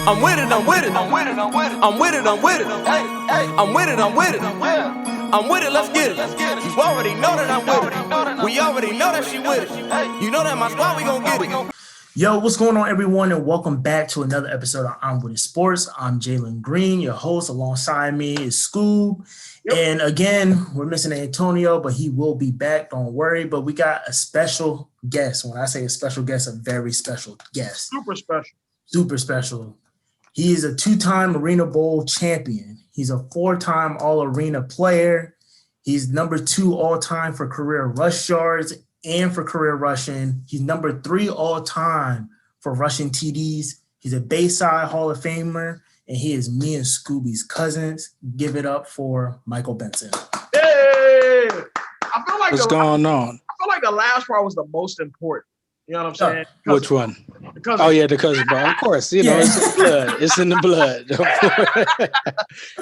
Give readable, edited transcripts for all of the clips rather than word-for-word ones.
I'm with it, I'm with it, I'm with it, I'm with it, I'm with it, I'm with it, I'm with it, I'm with it, I'm with it, let's get it. You already know that I'm with it. We already know that she with it. You know that my squad, we gon' get it. Yo, what's going on, everyone, and welcome back to another episode of I'm With It Sports. I'm Jalen Green, your host. Alongside me is Scoob. Yep. And again, we're missing Antonio, but he will be back. Don't worry. But we got a special guest. When I say a special guest, a very special guest. Super special. Super special. He is a two-time Arena Bowl champion. He's a four-time All-Arena player. He's number 2 all-time for career rush yards and for career rushing. He's number 3 all-time for rushing TDs. He's a Bayside Hall of Famer, and he is me and Scooby's cousins. Give it up for Mykel Benson. Hey! I feel like what's going on? I feel like the last part was the most important. You know what I'm saying? Which one? The cousin. Oh yeah, the cousin bro. Of course, you know it's in the blood. It's in the blood.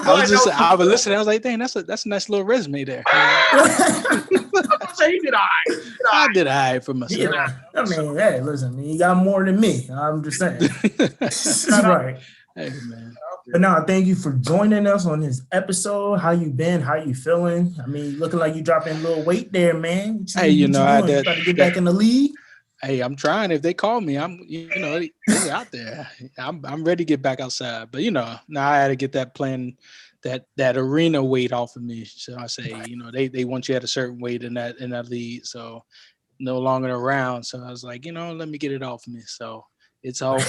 I was listening. I was like, dang, that's a nice little resume there. I'm saying he did all right. I did all right for myself. Yeah, I mean, hey, listen, you got more than me. I'm just saying. That's right. Hey man. But now, thank you for joining us on this episode. How you been? How you feeling? I mean, looking like you dropping a little weight there, man. Hey, you know, I did. About to get back in the league. Hey, I'm trying. If they call me, I'm, they out there. I'm ready to get back outside. But now I had to get that plan, that arena weight off of me. So I say, they want you at a certain weight in that league, so no longer around. So I was like, let me get it off of me. So it's all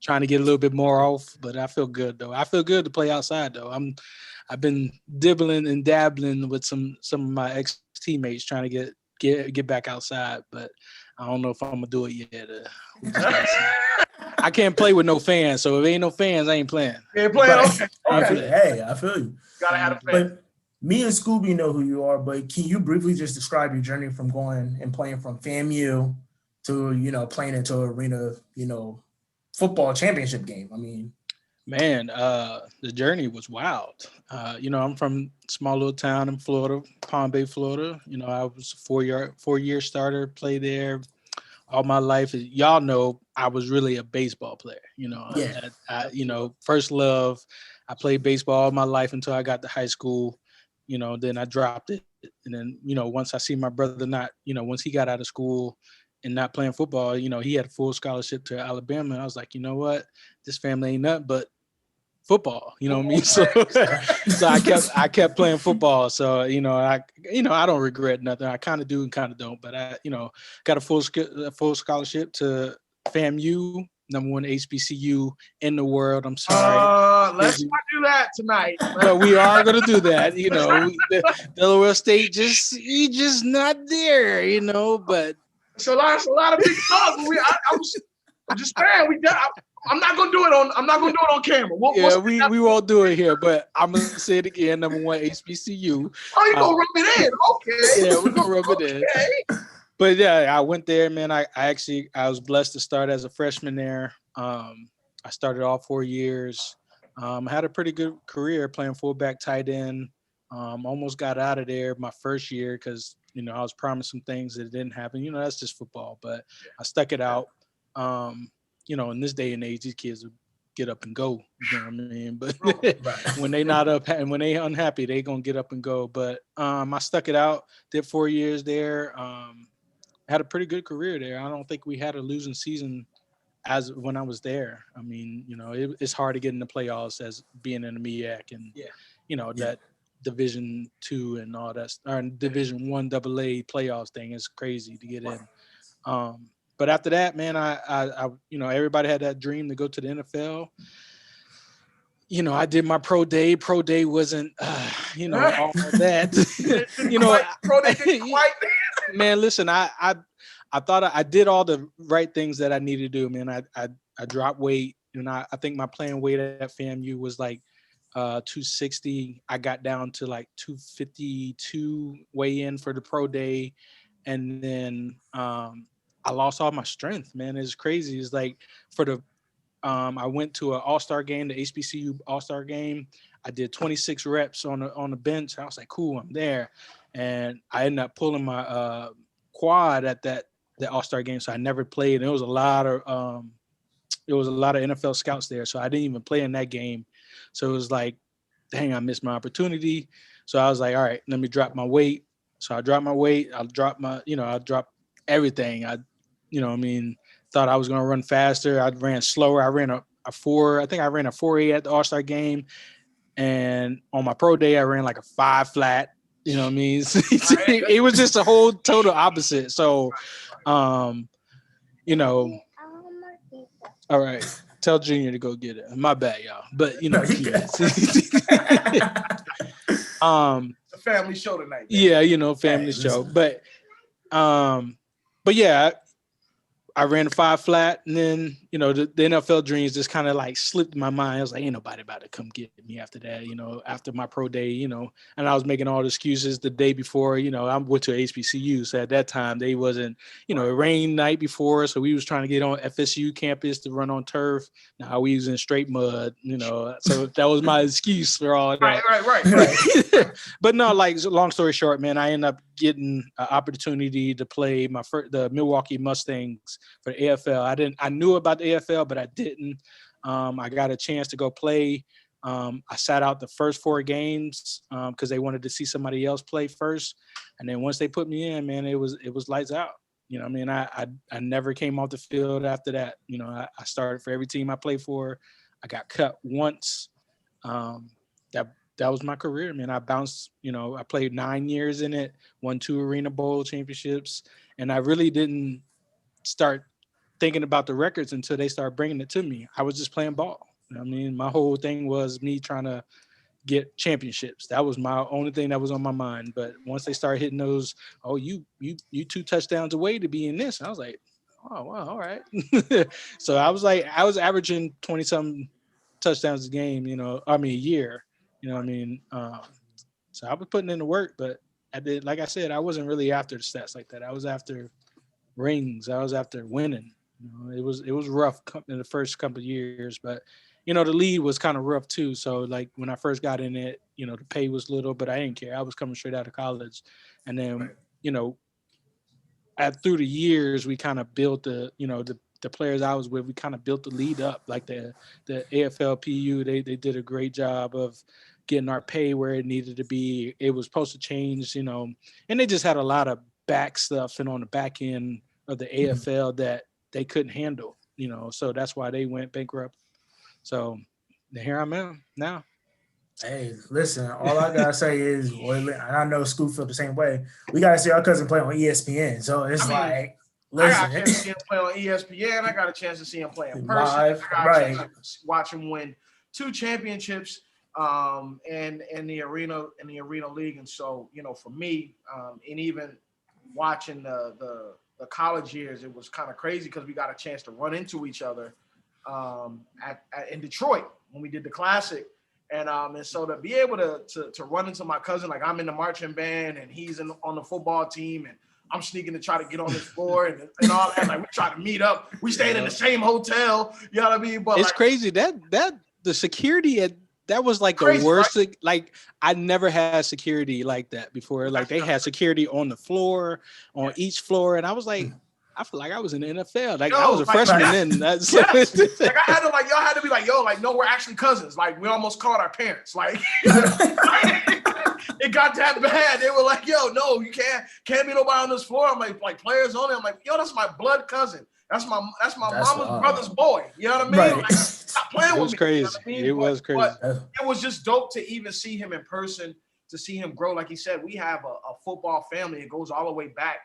trying to get a little bit more off, but I feel good though. I feel good to play outside though. I've been dibbling and dabbling with some of my ex teammates trying to get back outside, but I don't know if I'm gonna do it yet. I can't play with no fans, so if ain't no fans, I ain't playing. Ain't playing. Okay. I feel you. Gotta have a fan. But me and Scooby know who you are, but can you briefly just describe your journey from going and playing from FAMU to playing into arena, football championship game? I mean, man, the journey was wild. I'm from a small little town in Florida, Palm Bay, Florida. I was a four-year starter, played there all my life. Y'all know I was really a baseball player. First love. I played baseball all my life until I got to high school. Then I dropped it. And then, once I see my brother once he got out of school and not playing football, he had a full scholarship to Alabama. And I was like, you know what? This family ain't nothing but football, you know what I mean? So I kept playing football. So, I don't regret nothing. I kind of do and kind of don't, but I, got a full scholarship to FAMU, number 1 HBCU in the world. I'm sorry. Let's not do that tonight. But we are going to do that. Delaware State just not there, but. So that's a lot of big talk. I'm just saying I'm not gonna do it on camera. We won't do it here, but I'm gonna say it again. Number 1 HBCU. Oh, you gonna rub it in? Okay. Yeah, we're gonna rub it in. But yeah, I went there, man. I was blessed to start as a freshman there. I started all 4 years. I had a pretty good career playing fullback, tight end. Almost got out of there my first year because I was promised some things that didn't happen. That's just football, but I stuck it out. In this day and age, these kids will get up and go. You know what I mean? But when they not up and when they unhappy, they gonna get up and go. But I stuck it out. Did 4 years there. Had a pretty good career there. I don't think we had a losing season as when I was there. I mean, it's hard to get in the playoffs as being in the MEAC and that Division II and all that, or Division I AA playoffs thing is crazy to get in. But after that, man, I everybody had that dream to go to the NFL. I did my pro day. Pro day wasn't, all that. Pro day didn't quite. Man, listen, I thought I did all the right things that I needed to do, man. I dropped weight, and I think my playing weight at FAMU was like 260. I got down to like 252 weigh in for the pro day, and then I lost all my strength, man. It's crazy. It's like for the I went to an all-star game, the HBCU all-star game. I did 26 reps on the bench. I was like, cool, I'm there. And I ended up pulling my quad at that all-star game, so I never played. And there was a lot of it was a lot of NFL scouts there, so I didn't even play in that game. So it was like, dang, I missed my opportunity. So I was like, all right, let me drop my weight. So I dropped my weight. I dropped everything. Thought I was going to run faster. I ran slower. I ran a 4. I think I ran a 4.8 at the All-Star game. And on my pro day, I ran like a 5 flat. You know what I mean? It was just a whole total opposite. So, all right. Tell Junior to go get it. My bad, y'all. But It's a family show tonight. Man. Yeah, family show. But yeah, I ran a 5 flat, and then the NFL dreams just kind of like slipped in my mind. I was like, ain't nobody about to come get me after that, after my pro day, and I was making all the excuses the day before. I went to HBCU, so at that time they wasn't, it rained night before, so we was trying to get on FSU campus to run on turf. Now we was in straight mud, so that was my excuse for all that. Right. But no, like long story short, man, I ended up getting an opportunity to play the Milwaukee Mustangs for the AFL. I knew about the AFL, but I didn't. I got a chance to go play. I sat out the first 4 games because they wanted to see somebody else play first. And then once they put me in, man, it was lights out. I never came off the field after that. I started for every team I played for. I got cut once. That was my career, man. I bounced, I played 9 years in it, won 2 Arena Bowl championships. And I really didn't start thinking about the records until they started bringing it to me. I was just playing ball. My whole thing was me trying to get championships. That was my only thing that was on my mind. But once they started hitting those, you 2 touchdowns away to be in this, and I was like, oh wow, all right. So I was averaging 20-something touchdowns a game, a year. So I was putting in the work, but like I said, I wasn't really after the stats like that. I was after rings. I was after winning. It was rough in the first couple of years, but the lead was kind of rough too. So like when I first got in it, the pay was little, but I didn't care. I was coming straight out of college, and then through the years we kind of built the players I was with. We kind of built the lead up. Like the AFL-PU, they did a great job of getting our pay where it needed to be. It was supposed to change, and they just had a lot of back stuff and on the back end of the AFL that they couldn't handle, so that's why they went bankrupt. So here I am now. Hey, listen, all I gotta say is, and I know Scooby feel the same way. We gotta see our cousin play on ESPN. So it's listen. I got a chance to see him play on ESPN. I got a chance to see him play in person. Live, I got a chance to watch him win 2 championships in the arena league. And so, for me, and even watching the college years, it was kind of crazy because we got a chance to run into each other in Detroit when we did the Classic. And so to be able to run into my cousin, like I'm in the marching band and he's on the football team, and I'm sneaking to try to get on his floor and all that. Like we try to meet up. We stayed in the same hotel. You know what I mean? But it's crazy that the security that was like crazy, the worst. right? Like I never had security like that before. Like they had security on the floor, on each floor, and I was like, I feel like I was in the NFL. Like I was a freshman then. That's like I had to y'all had to be like, no, we're actually cousins. Like we almost called our parents. Like it got that bad. They were like, no, you can't be nobody on this floor. I'm like players on it. I'm like, that's my blood cousin. That's my mama's brother's boy. You know what I mean? Right. Like, stop playing with me. Crazy. You know what I mean? It was crazy. But it was just dope to even see him in person, to see him grow. Like he said, we have a football family. It goes all the way back,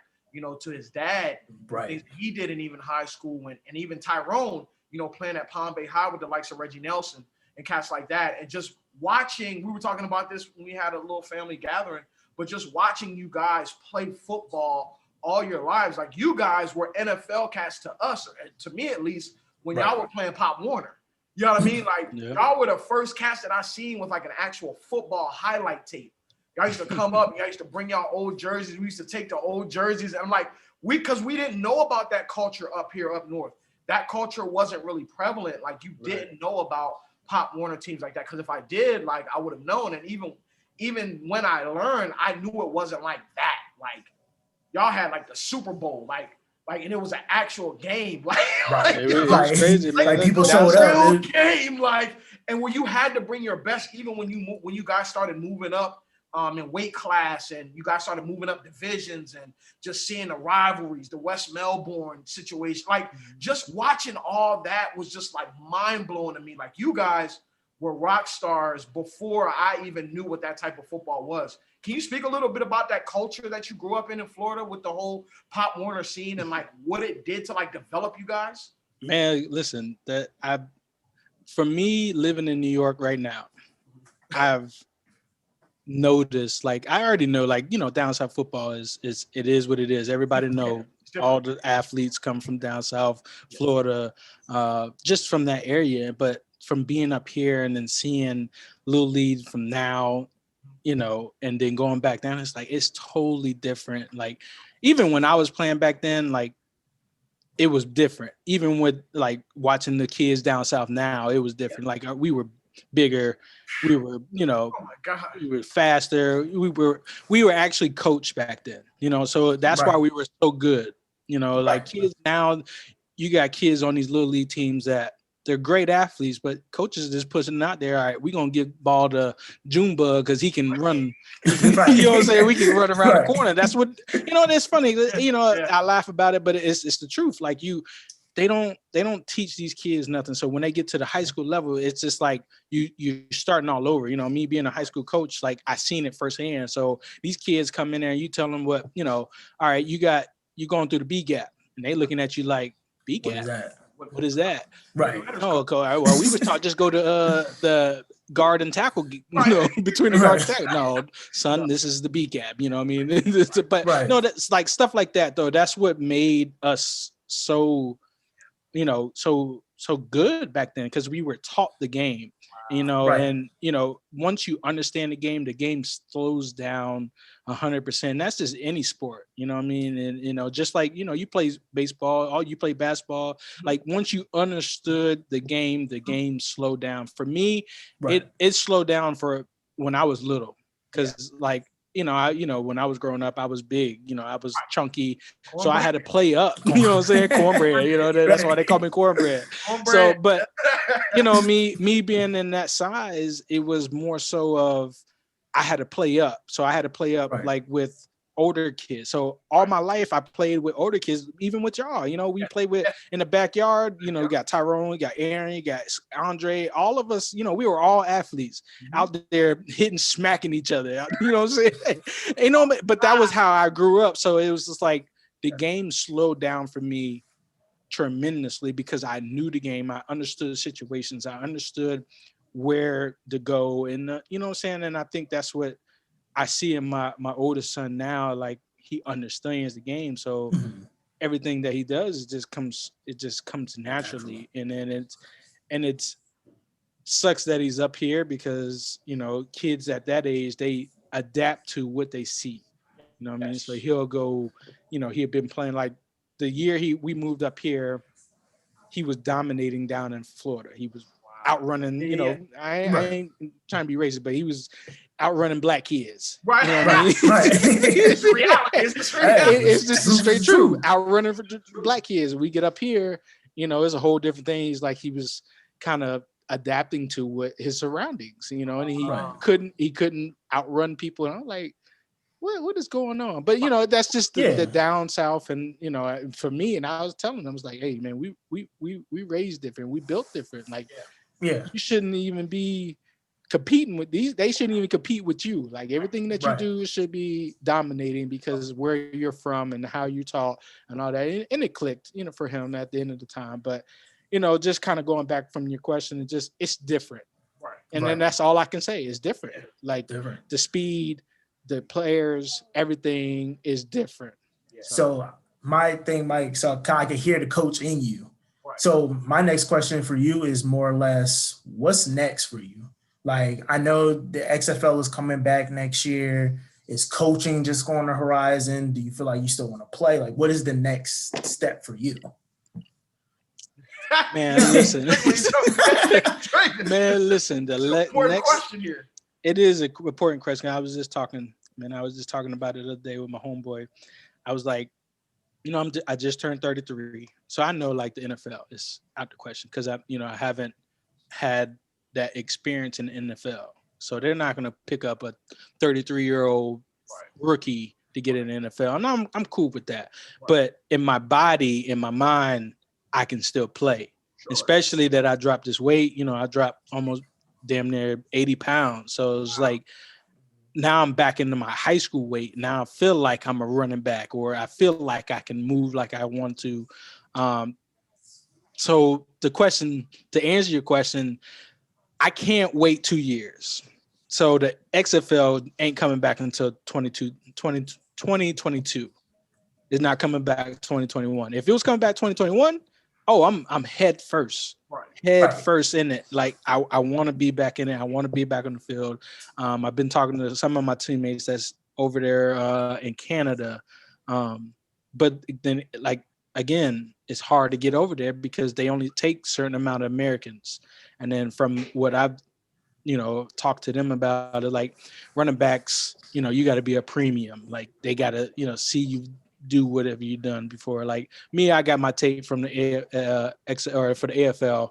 to his dad. Right. Things he did in even high school, and even Tyrone, playing at Palm Bay High with the likes of Reggie Nelson and cats like that. And just watching, we were talking about this when we had a little family gathering, but just watching you guys play football all your lives. Like you guys were NFL cats to us, to me at least, when y'all were playing Pop Warner. You know what I mean? Like y'all were the first cats that I seen with like an actual football highlight tape. Y'all used to come up, y'all used to bring y'all old jerseys. We used to take the old jerseys. And I'm like, because we didn't know about that culture up here, up north. That culture wasn't really prevalent. Like you didn't know about Pop Warner teams like that. Because if I did, like I would have known. And even when I learned, I knew it wasn't like that. Like y'all had like the Super Bowl. Like like, and it was an actual game, like, Right. It was crazy, man. Like people it was showed a up. real game, like, and when you had to bring your best, even when you guys started moving up in weight class, and you guys started moving up divisions, and just seeing the rivalries, the West Melbourne situation, like just watching all that was just like mind blowing to me. Like, you guys were rock stars before I even knew what that type of football was. Can you speak a little bit about that culture that you grew up in Florida with the whole Pop Warner scene and like what it did to like develop you guys? Man, listen, for me living in New York right now, I've noticed, like, I already know, like, you know, down south football is what it is. Everybody know all the athletes come from down south Florida, just from that area. But from being up here and then seeing Little League from now, you know, and then going back down, it's like it's totally different. Like, even when I was playing back then, like, it was different. Even with like watching the kids down south now, it was different. Like, we were bigger, we were, you know, Oh my God. we were faster. We were actually coached back then, you know, so that's why we were so good. You know, like kids now, you got kids on these little league teams that they're great athletes, but coaches just pushing it out there. All right, we're gonna give ball to Junebug because he can run. You know what I'm saying? We can run around the corner. That's what, you know. It's funny. You know, I laugh about it, but it's the truth. Like, they don't teach these kids nothing. So when they get to the high school level, it's just like you're starting all over. You know, me being a high school coach, like, I seen it firsthand. So these kids come in there and you tell them what, you know, all right, you going through the B gap, and they looking at you like, B gap. What is that? What is that? Right. Oh, okay. Well, we was taught just go to the guard and tackle, you know, between the guard and tackle. No, son, this is the B gap. You know what I mean? But no, that's like stuff like that, though. That's what made us so, you know, so good back then, because we were taught the game, you know, and, you know, once you understand the game slows down 100%. That's just any sport, you know what I mean? And, you know, just like, you know, you play baseball, or you play basketball, like, once you understood the game slowed down. For me, it slowed down for when I was little, because like, you know, when I was growing up, I was big, you know, I was chunky, so I had to play up, you know what I'm saying? Cornbread, you know, that's why they call me cornbread. So, but, you know, me being in that size, it was more so of, I had to play up. So I had to play up like with older kids. So all my life I played with older kids, even with y'all, you know, we played with in the backyard, you know, we got Tyrone, we got Aaron, you got Andre, all of us, you know, we were all athletes out there hitting, smacking each other. You know what I'm saying? You know, but that was how I grew up. So it was just like the game slowed down for me tremendously, because I knew the game. I understood the situations. I understood where to go, and you know what I'm saying? And I think that's what I see in my oldest son now. Like, he understands the game, so everything that he does just comes naturally. And then it's sucks that he's up here, because, you know, kids at that age, they adapt to what they see, you know what I mean? So he'll go, you know, he had been playing, like, the year we moved up here, he was dominating down in Florida. He was outrunning, you know, I ain't trying to be racist, but he was outrunning black kids. Right. You know what I mean? It's reality. It's just straight true. Outrunning for black kids. We get up here, you know, it's a whole different thing. He's like, he was kind of adapting to what his surroundings, you know, and he couldn't outrun people. And I'm like, what is going on? But, you know, that's just the down south. And, you know, for me, and I was telling them, I was like, hey, man, we raised different. We built different. Like, you shouldn't even be competing with these. They shouldn't even compete with you. Like, everything that you do should be dominating, because where you're from and how you talk and all that. And it clicked, you know, for him at the end of the time. But, you know, just kind of going back from your question, it's different. And then that's all I can say. It's different. Like, the speed, the players, everything is different. So my thing, Mike, so I can hear the coach in you. So my next question for you is more or less, what's next for you? Like, I know the XFL is coming back next year. Is coaching just going on the horizon? Do you feel like you still want to play? Like, what is the next step for you? Man, listen. The next question here. It is an important question. I was just talking about it the other day with my homeboy. I was like, I just turned 33, so I know like the NFL is out the question because I haven't had that experience in the NFL, so they're not going to pick up a 33-year-old rookie to get in the NFL, and I'm cool with that. But in my body, in my mind, I can still play, especially that I dropped this weight. I dropped almost damn near 80 pounds, so it's like now I'm back into my high school weight. Now I feel like I'm a running back, or I feel like I can move like I want to. So to answer your question, I can't wait 2 years. So the XFL ain't coming back until 2022. It's not coming back 2021. If it was coming back 2021, I'm head first. Head first in it. Like I want to be back in it. I want to be back on the field. I've been talking to some of my teammates that's over there in Canada. But then like again, it's hard to get over there because they only take certain amount of Americans. And then from what I've talked to them about it, like running backs, you got to be a premium. Like they got to, see you do whatever you've done before. Like me, I got my tape from the for the AFL,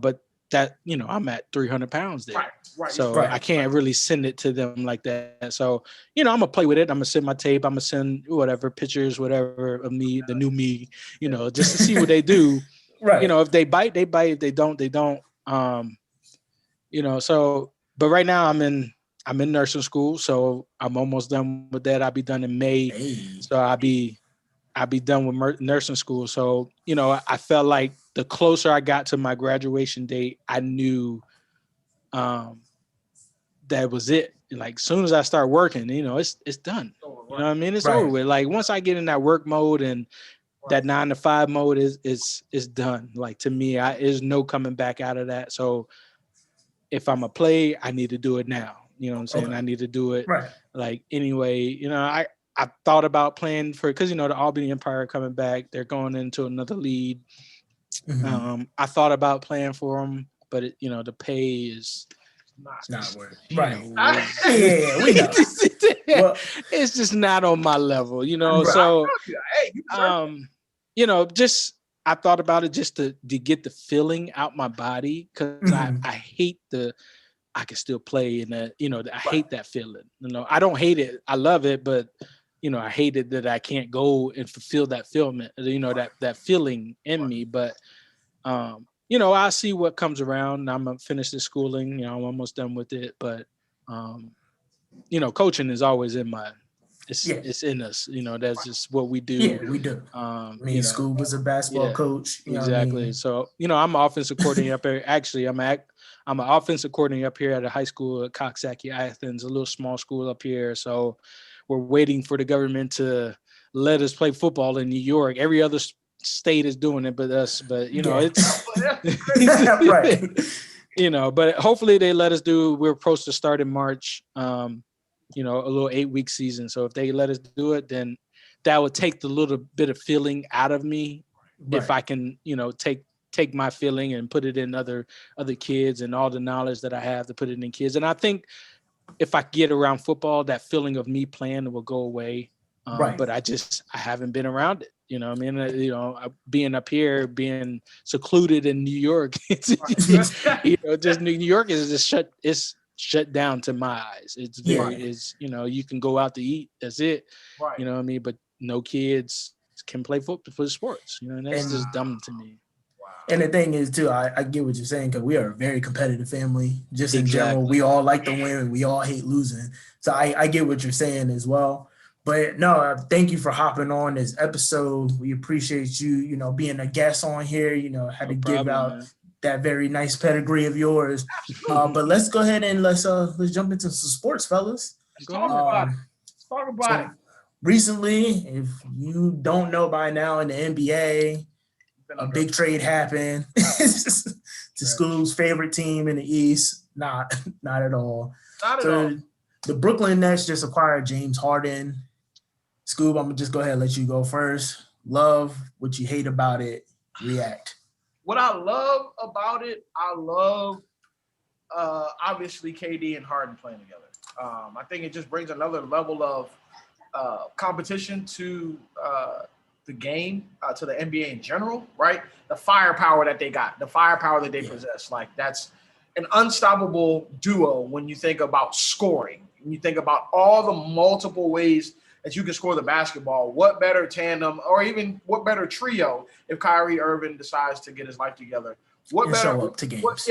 but that, I'm at 300 pounds there. So I can't really send it to them like that. So, I'm gonna play with it. I'm gonna send my tape. I'm gonna send whatever pictures, whatever of me, the new me, just to see what they do. If they bite, they bite. If they don't, they don't. So, but right now I'm in nursing school, so I'm almost done with that. I'll be done in May. So I'll be done with nursing school. So, I felt like the closer I got to my graduation date, I knew that was it. Like soon as I start working, it's done. You know what I mean? It's over with. Like once I get in that work mode and that 9 to 5 mode is done. Like to me, there's no coming back out of that. So if I'm a play, I need to do it now. You know what I'm saying? I need to do it like anyway. I thought about playing because the Albany Empire coming back. They're going into another league. Mm-hmm. I thought about playing for them, but the pay is not worth it. We know. Well, it's just not on my level, So, just I thought about it just to get the feeling out my body because I hate I can still play and I hate that feeling. I don't hate it. I love it, but I hate it that I can't go and fulfill that feeling, that feeling in me. But I'll see what comes around. I'm gonna finish the schooling. I'm almost done with it. But coaching is always in my. It's in us. That's just what we do. Yeah, we do. Scooby was a basketball coach. Exactly. So I'm an offensive coordinator up here. Actually, I'm an offensive coordinator up here at a high school at Coxsackie, Athens, a little small school up here. So we're waiting for the government to let us play football in New York. Every other state is doing it but us. But it's right. But hopefully they let us do. We're supposed to start in March. A little 8-week season. So if they let us do it, then that would take the little bit of feeling out of me. If I can, take my feeling and put it in other kids and all the knowledge that I have to put it in kids. And I think if I get around football, that feeling of me playing will go away. But I haven't been around it. Being up here, being secluded in New York, just New York is just shut down to my eyes. It's very you can go out to eat, that's it. You know what I mean? But no kids can play football for sports. And that's just dumb to me. And the thing is too, I get what you're saying because we are a very competitive family. Just in general, we all like to win and we all hate losing. So I get what you're saying as well. But no, thank you for hopping on this episode. We appreciate you, being a guest on here. Had to give out that very nice pedigree of yours. But let's go ahead and let's jump into some sports, fellas. Talk about it. Recently, if you don't know by now, in the NBA, a big trade happened to Scoob's favorite team in the East. Not at all. Not at all. The Brooklyn Nets just acquired James Harden. Scoob, I'm gonna just go ahead and let you go first. Love, what you hate about it, react. What I love about it, obviously KD and Harden playing together. I think it just brings another level of competition to the game, to the NBA in general, right? The firepower that they got, the firepower that they possess, like that's an unstoppable duo when you think about scoring. When you think about all the multiple ways that you can score the basketball, what better tandem or even what better trio if Kyrie Irving decides to get his life together? What better show up to games? What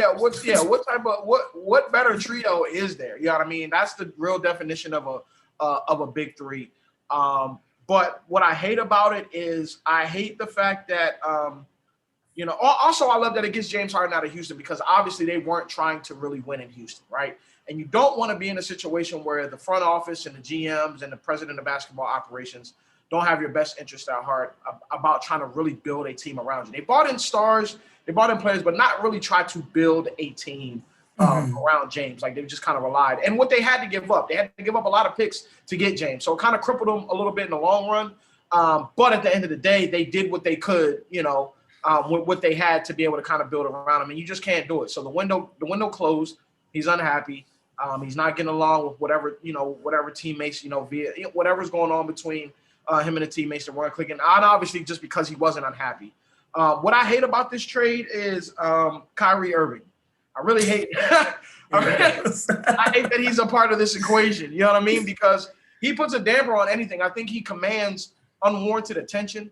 better trio is there? You know what I mean? That's the real definition of a big three. But what I hate about it is I hate the fact that also I love that it gets James Harden out of Houston because obviously they weren't trying to really win in Houston, right? And you don't want to be in a situation where the front office and the GMs and the president of basketball operations don't have your best interest at heart about trying to really build a team around you. They bought in stars, they bought in players, but not really try to build a team around James. Like they just kind of relied. And what they had to give up, they had to give up a lot of picks to get James. So it kind of crippled them a little bit in the long run. But at the end of the day, they did what they could, with what they had to be able to kind of build around him. And you just can't do it. So the window closed. He's unhappy. He's not getting along with whatever teammates, via whatever's going on between him and the teammates that weren't clicking. And obviously just because he wasn't unhappy. What I hate about this trade is Kyrie Irving. I really hate I hate that he's a part of this equation. You know what I mean? Because he puts a damper on anything. I think he commands unwarranted attention.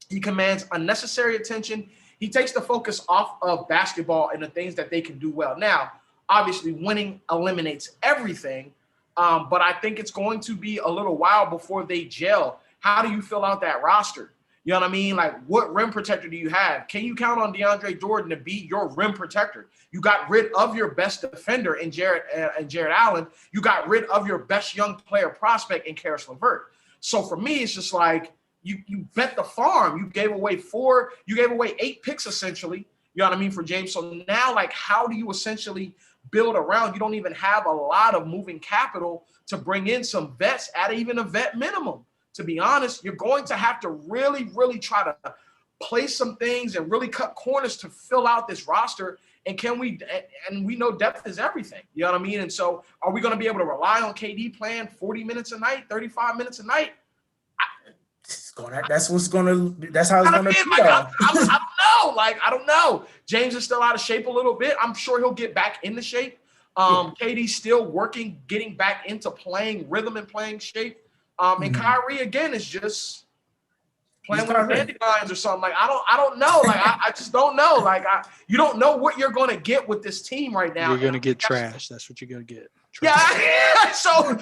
He commands unnecessary attention. He takes the focus off of basketball and the things that they can do well. Now, obviously, winning eliminates everything, but I think it's going to be a little while before they gel. How do you fill out that roster? You know what I mean? Like, what rim protector do you have? Can you count on DeAndre Jordan to be your rim protector? You got rid of your best defender in Jared Allen. You got rid of your best young player prospect in Karis LeVert. So for me, it's just like you bet the farm. You gave away 8 picks essentially. You know what I mean, for James. So now, like, how do you essentially build around? You don't even have a lot of moving capital to bring in some vets at even a vet minimum. To be honest, you're going to have to really, really try to play some things and really cut corners to fill out this roster. And we know depth is everything. You know what I mean? And so are we going to be able to rely on KD playing 40 minutes a night, 35 minutes a night? That's how it's going to be. I don't know. James is still out of shape a little bit. I'm sure he'll get back into shape. KD's still working, getting back into playing rhythm and playing shape. And Kyrie again is just playing with dandelions or something. Like I don't know. Like I just don't know. Like you don't know what you're going to get with this team right now. You're going to get trash. That's what you're going to get. Trash. Yeah. So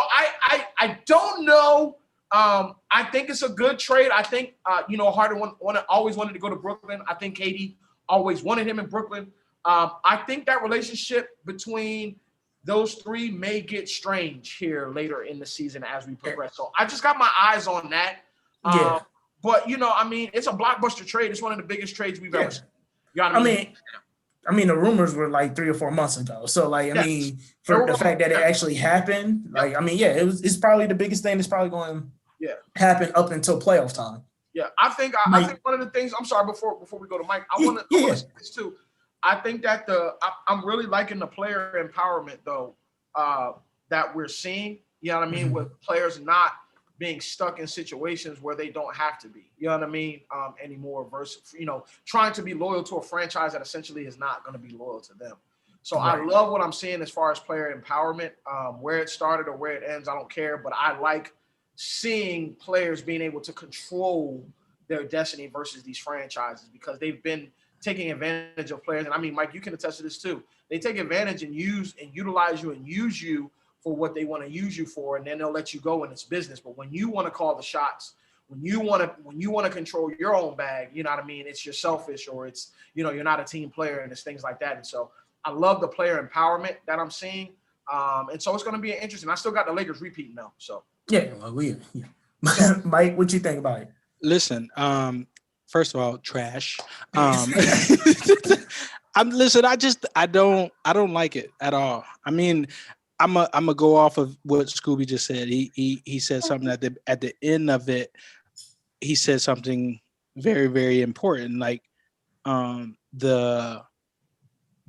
I don't know. I think it's a good trade. I think Harden always wanted to go to Brooklyn. I think KD always wanted him in Brooklyn. I think that relationship between those three may get strange here later in the season as we progress. So I just got my eyes on that. But it's a blockbuster trade. It's one of the biggest trades we've ever seen. You know what I mean, the rumors were like 3 or 4 months ago. So for the fact that it actually happened, it's probably the biggest thing that's probably going to happen up until playoff time. Yeah, I think one of the things. I'm sorry, before we go to Mike, I want to say this too. I think that I'm really liking the player empowerment though that we're seeing. You know what I mean, with players not being stuck in situations where they don't have to be. You know what I mean, anymore. Versus trying to be loyal to a franchise that essentially is not going to be loyal to them. So I love what I'm seeing as far as player empowerment. Where it started or where it ends, I don't care. But I like seeing players being able to control their destiny versus these franchises because they've been taking advantage of players. And I mean, Mike, you can attest to this too. They take advantage and utilize you and use you for what they want to use you for. And then they'll let you go and it's business. But when you want to call the shots, when you want to control your own bag, you know what I mean? It's you're selfish or it's, you're not a team player and it's things like that. And so I love the player empowerment that I'm seeing. And so it's going to be interesting. I still got the Lakers repeating though. So Mike, what you think about it? Listen, first of all, trash. I don't like it at all. I mean, I'm a go off of what Scooby just said. He said something at the end of it. He said something very, very important, like the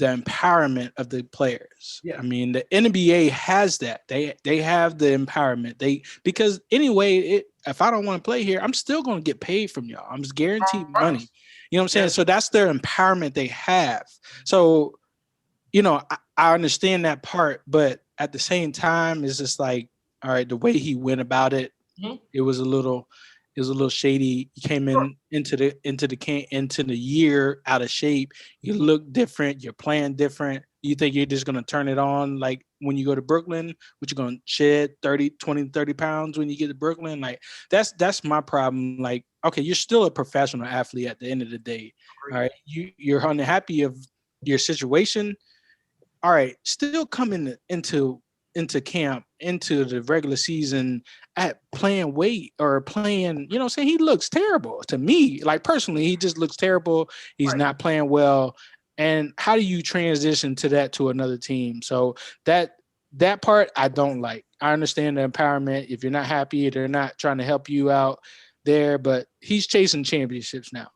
empowerment of the players. Yeah. I mean, the NBA has that. They have the empowerment. Because anyway, if I don't want to play here, I'm still going to get paid from y'all. I'm just guaranteed Right. money. You know what I'm saying? Yeah. So that's their empowerment they have. So, I understand that part, but at the same time, it's just like, all right, the way he went about it, it was a little shady. He came into the year out of shape. You look different. You're playing different. You think you're just going to turn it on like when you go to Brooklyn, but you're going to shed 20, 30 pounds when you get to Brooklyn. Like that's my problem. Like, okay, you're still a professional athlete at the end of the day. All right. You're unhappy of your situation. All right. Still come into camp, into the regular season at playing weight or playing, you know what I'm saying? He looks terrible to me. Like personally, he just looks terrible. He's not playing well. And how do you transition to another team? So that part I don't like. I understand the empowerment. If you're not happy, they're not trying to help you out there, but he's chasing championships now.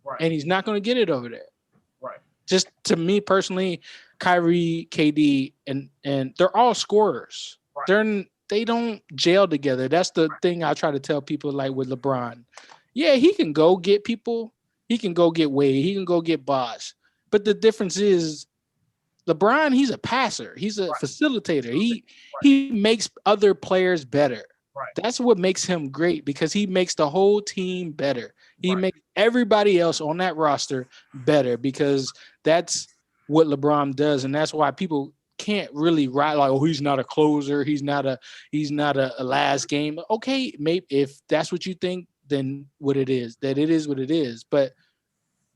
Right. And he's not going to get it over there. Right. Just to me personally, Kyrie, KD, and they're all scorers. Right. They don't gel together. That's the thing I try to tell people, like with LeBron. Yeah, he can go get people. He can go get Wade. He can go get Bosh. But the difference is LeBron, he's a passer. He's a facilitator. He makes other players better. Right. That's what makes him great, because he makes the whole team better. He makes everybody else on that roster better, because that's what LeBron does. And that's why people can't really write like, oh, he's not a closer. He's not a last game. Okay, maybe if that's what you think, then what it is what it is. But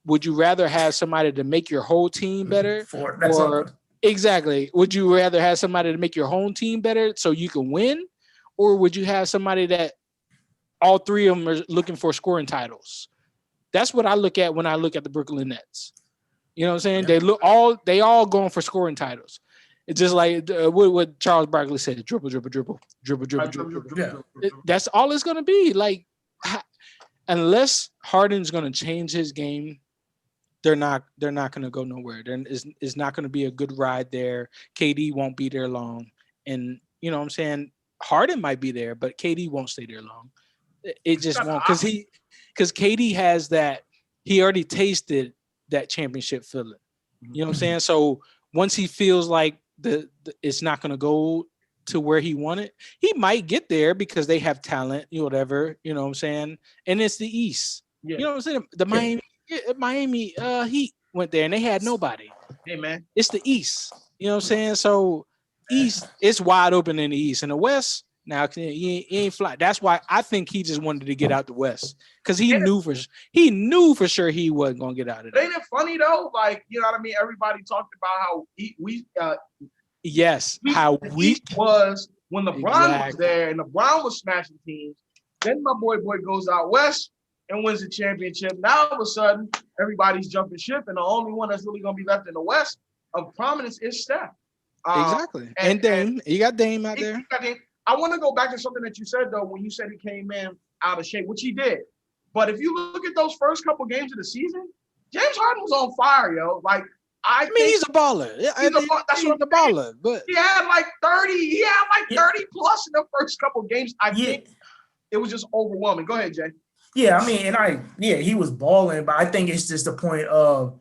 would you rather have somebody to make your whole team better? Exactly. Would you rather have somebody to make your home team better so you can win? Or would you have somebody that all three of them are looking for scoring titles? That's what I look at when I look at the Brooklyn Nets. You know what I'm saying? Yeah. They all going for scoring titles. It's just like what Charles Barkley said: dribble, dribble, dribble, dribble, dribble, dribble. Dribble. That's all it's going to be. Like, unless Harden's going to change his game, they're not going to go nowhere. It's not going to be a good ride there. KD won't be there long, and you know what I'm saying. Harden might be there, but KD won't stay there long. It just won't, because KD has that. He already tasted that championship feeling. You know what I'm saying? So once he feels like it's not going to go to where he wanted, he might get there because they have talent, whatever. You know what I'm saying? And it's the East. Yeah. You know what I'm saying? The Miami Heat went there and they had nobody. Hey man, it's the East. You know what I'm saying? So East, it's wide open in the East. In the West, now he ain't fly. That's why I think he just wanted to get out the West, because he knew for sure he wasn't gonna get out of there. Ain't it funny though? Like, you know what I mean? Everybody talked about how how weak was when LeBron was there and LeBron was smashing teams. Then my boy goes out West and wins the championship. Now all of a sudden everybody's jumping ship, and the only one that's really gonna be left in the West of prominence is Steph. Exactly. And Dame. You got Dame out there. I want to go back to something that you said, though, when you said he came in out of shape, which he did. But if you look at those first couple games of the season, James Harden was on fire, yo. Like, I mean, he's a baller. That's what I'm baller. But he had like 30. He had like 30 plus in the first couple games. I think it was just overwhelming. Go ahead, Jay. Yeah, I mean, he was balling, but I think it's just the point of,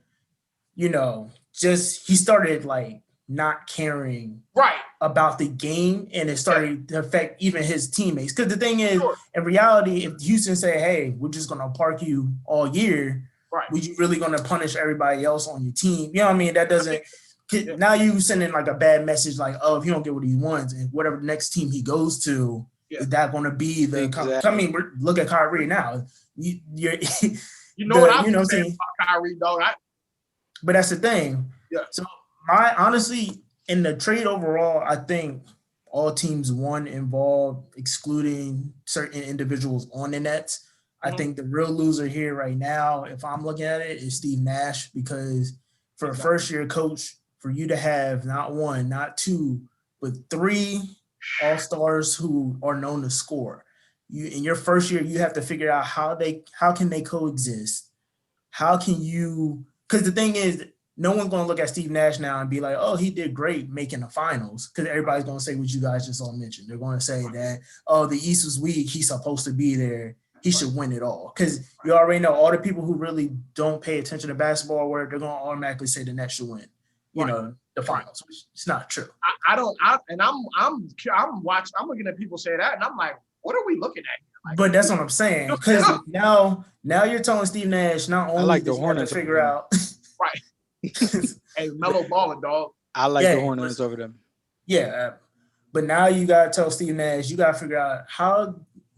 just he started like not caring about the game, and it started to affect even his teammates. Because the thing is, in reality, if Houston say, hey, we're just going to park you all year, were you really going to punish everybody else on your team? You know what I mean? That doesn't – now you sending like a bad message like, oh, if he don't get what he wants, and whatever the next team he goes to, is that going to be the – I mean, look at Kyrie now. You're what I'm saying about Kyrie, dog. But that's the thing. Yeah. So, honestly, in the trade overall, I think all teams won involved, excluding certain individuals on the Nets. I think the real loser here right now, if I'm looking at it, is Steve Nash, because for a first-year coach, for you to have not one, not two, but three all-stars who are known to score. In your first year, you have to figure out how can they coexist. How can you – because the thing is, no one's going to look at Steve Nash now and be like, oh, he did great making the finals, because everybody's going to say what you guys just all mentioned. They're going to say that, oh, the East was weak. He's supposed to be there. He should win it all. Because you already know all the people who really don't pay attention to basketball, where they're going to automatically say the Nets should win, you know, the finals, which it's not true. I'm looking at people say that, and I'm like, what are we looking at? Like, but that's what I'm saying. Because now you're telling Steve Nash not only like the does he have to Hornets figure out. Right. Hey, Melo balling, dog. I like the Hornets over them. Yeah. But now you got to tell Steve Nash, you got to figure out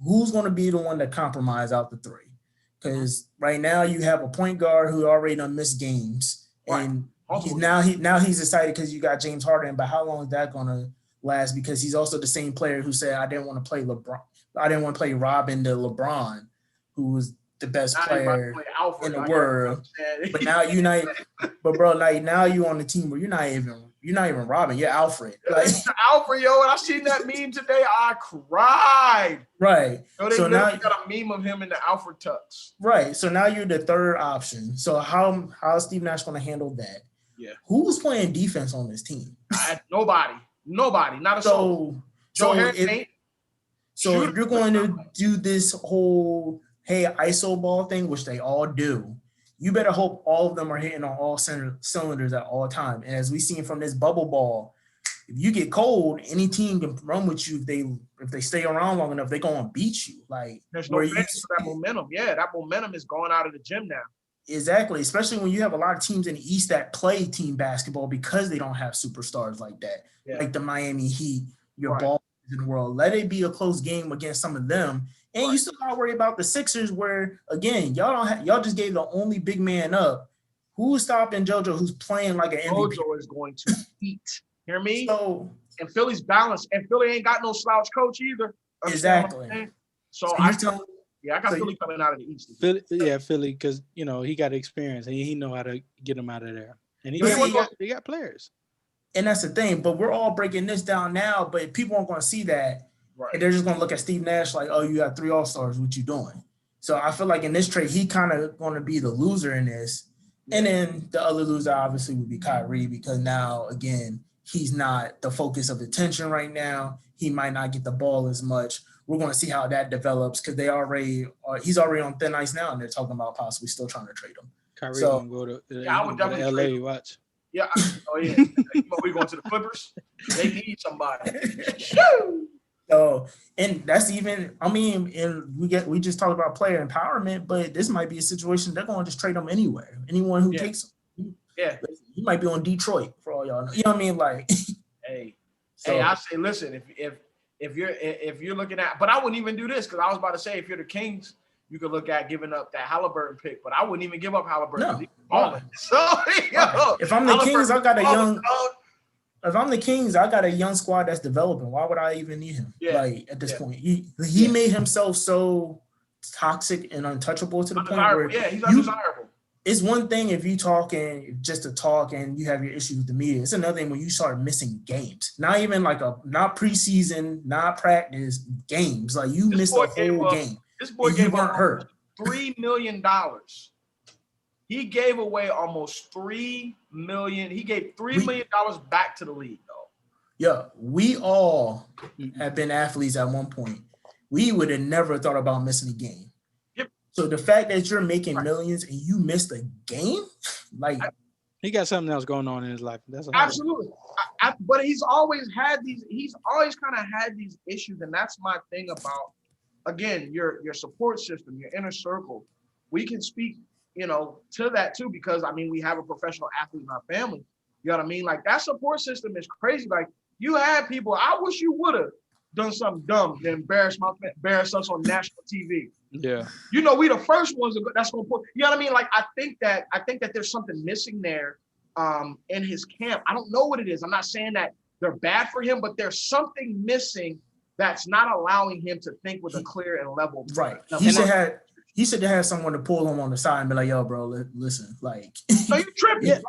who's going to be the one to compromise out the three. Because right now you have a point guard who already done missed games. Right. And he's excited because you got James Harden. But how long is that going to last? Because he's also the same player who said, I didn't want to play LeBron. I didn't want to play Robin to LeBron, who was the best player in the world. But now but bro, like now you on the team where you're not even Robin, you're Alfred. Like Alfred, yo, and I seen that meme today. I cried. Right. Yo, they now got a meme of him in the Alfred tux. Right. So now you're the third option. So how is Steve Nash going to handle that? Yeah. Who's playing defense on this team? Nobody. Not a soul. So if you're going to do this whole ISO ball thing, which they all do, you better hope all of them are hitting on all cylinders at all time. And as we've seen from this bubble ball, if you get cold, any team can run with you if they stay around long enough. They're going to beat you. Like there's no benefit for that momentum. Yeah, that momentum is going out of the gym now. Exactly, especially when you have a lot of teams in the East that play team basketball because they don't have superstars like that, like the Miami Heat, your ball in the world. Let it be a close game against some of them. And you still gotta worry about the Sixers, where again, y'all just gave the only big man up. Who's stopping JoJo, who's playing like an MVP? JoJo is going to eat. Hear me? So, and Philly's balanced, and Philly ain't got no slouch coach either. Exactly. So I got Philly coming out of the East. Philly, because he got experience and he know how to get them out of there, and he got players. And that's the thing. But we're all breaking this down now, but people aren't going to see that. Right. And they're just going to look at Steve Nash like, oh, you got 3 All-Stars. What you doing? So I feel like in this trade, he kind of going to be the loser in this. Yeah. And then the other loser obviously would be Kyrie, because now, again, he's not the focus of attention right now. He might not get the ball as much. We're going to see how that develops, because he's already on thin ice now, and they're talking about possibly still trying to trade him. Kyrie going to go to I would definitely LA. Watch. Yeah. Oh, yeah. We going to the Clippers? They need somebody. So, and that's even, and we just talked about player empowerment, but this might be a situation they're going to just trade them anywhere. Anyone who takes him. Yeah. He might be on Detroit for all y'all know. You know what I mean? Like, hey, I say, listen, if you're looking at, but I wouldn't even do this, because I was about to say, if you're the Kings, you could look at giving up that Halliburton pick, but I wouldn't even give up Halliburton. No. So, if I'm the Kings, If I'm the Kings, I got a young squad that's developing. Why would I even need him? Yeah. Like at this point, he made himself so toxic and untouchable to the point where he's undesirable. It's one thing if you talking just to talk and you have your issues with the media. It's another thing when you start missing games. Not even not preseason, not practice, games. Like you missed a whole game. This boy gave up $3 million. He gave away almost $3 million. He gave $3 million back to the league, though. Yeah, we all have been athletes at one point. We would have never thought about missing a game. Yep. So the fact that you're making millions and you missed a game, like he got something else going on in his life. That's absolutely. But he's always had these. He's always kind of had these issues, and that's my thing about, again, your support system, your inner circle. We can speak, to that too, because we have a professional athlete in our family. You know what I mean? Like that support system is crazy. Like you had people. I wish you would have done something dumb to embarrass us on national TV. Yeah. We the first ones that's going to put. You know what I mean? Like I think that there's something missing there, in his camp. I don't know what it is. I'm not saying that they're bad for him, but there's something missing that's not allowing him to think with a clear and level. Right. He should have had someone to pull him on the side and be like, yo, bro, listen, like. So you tripping. You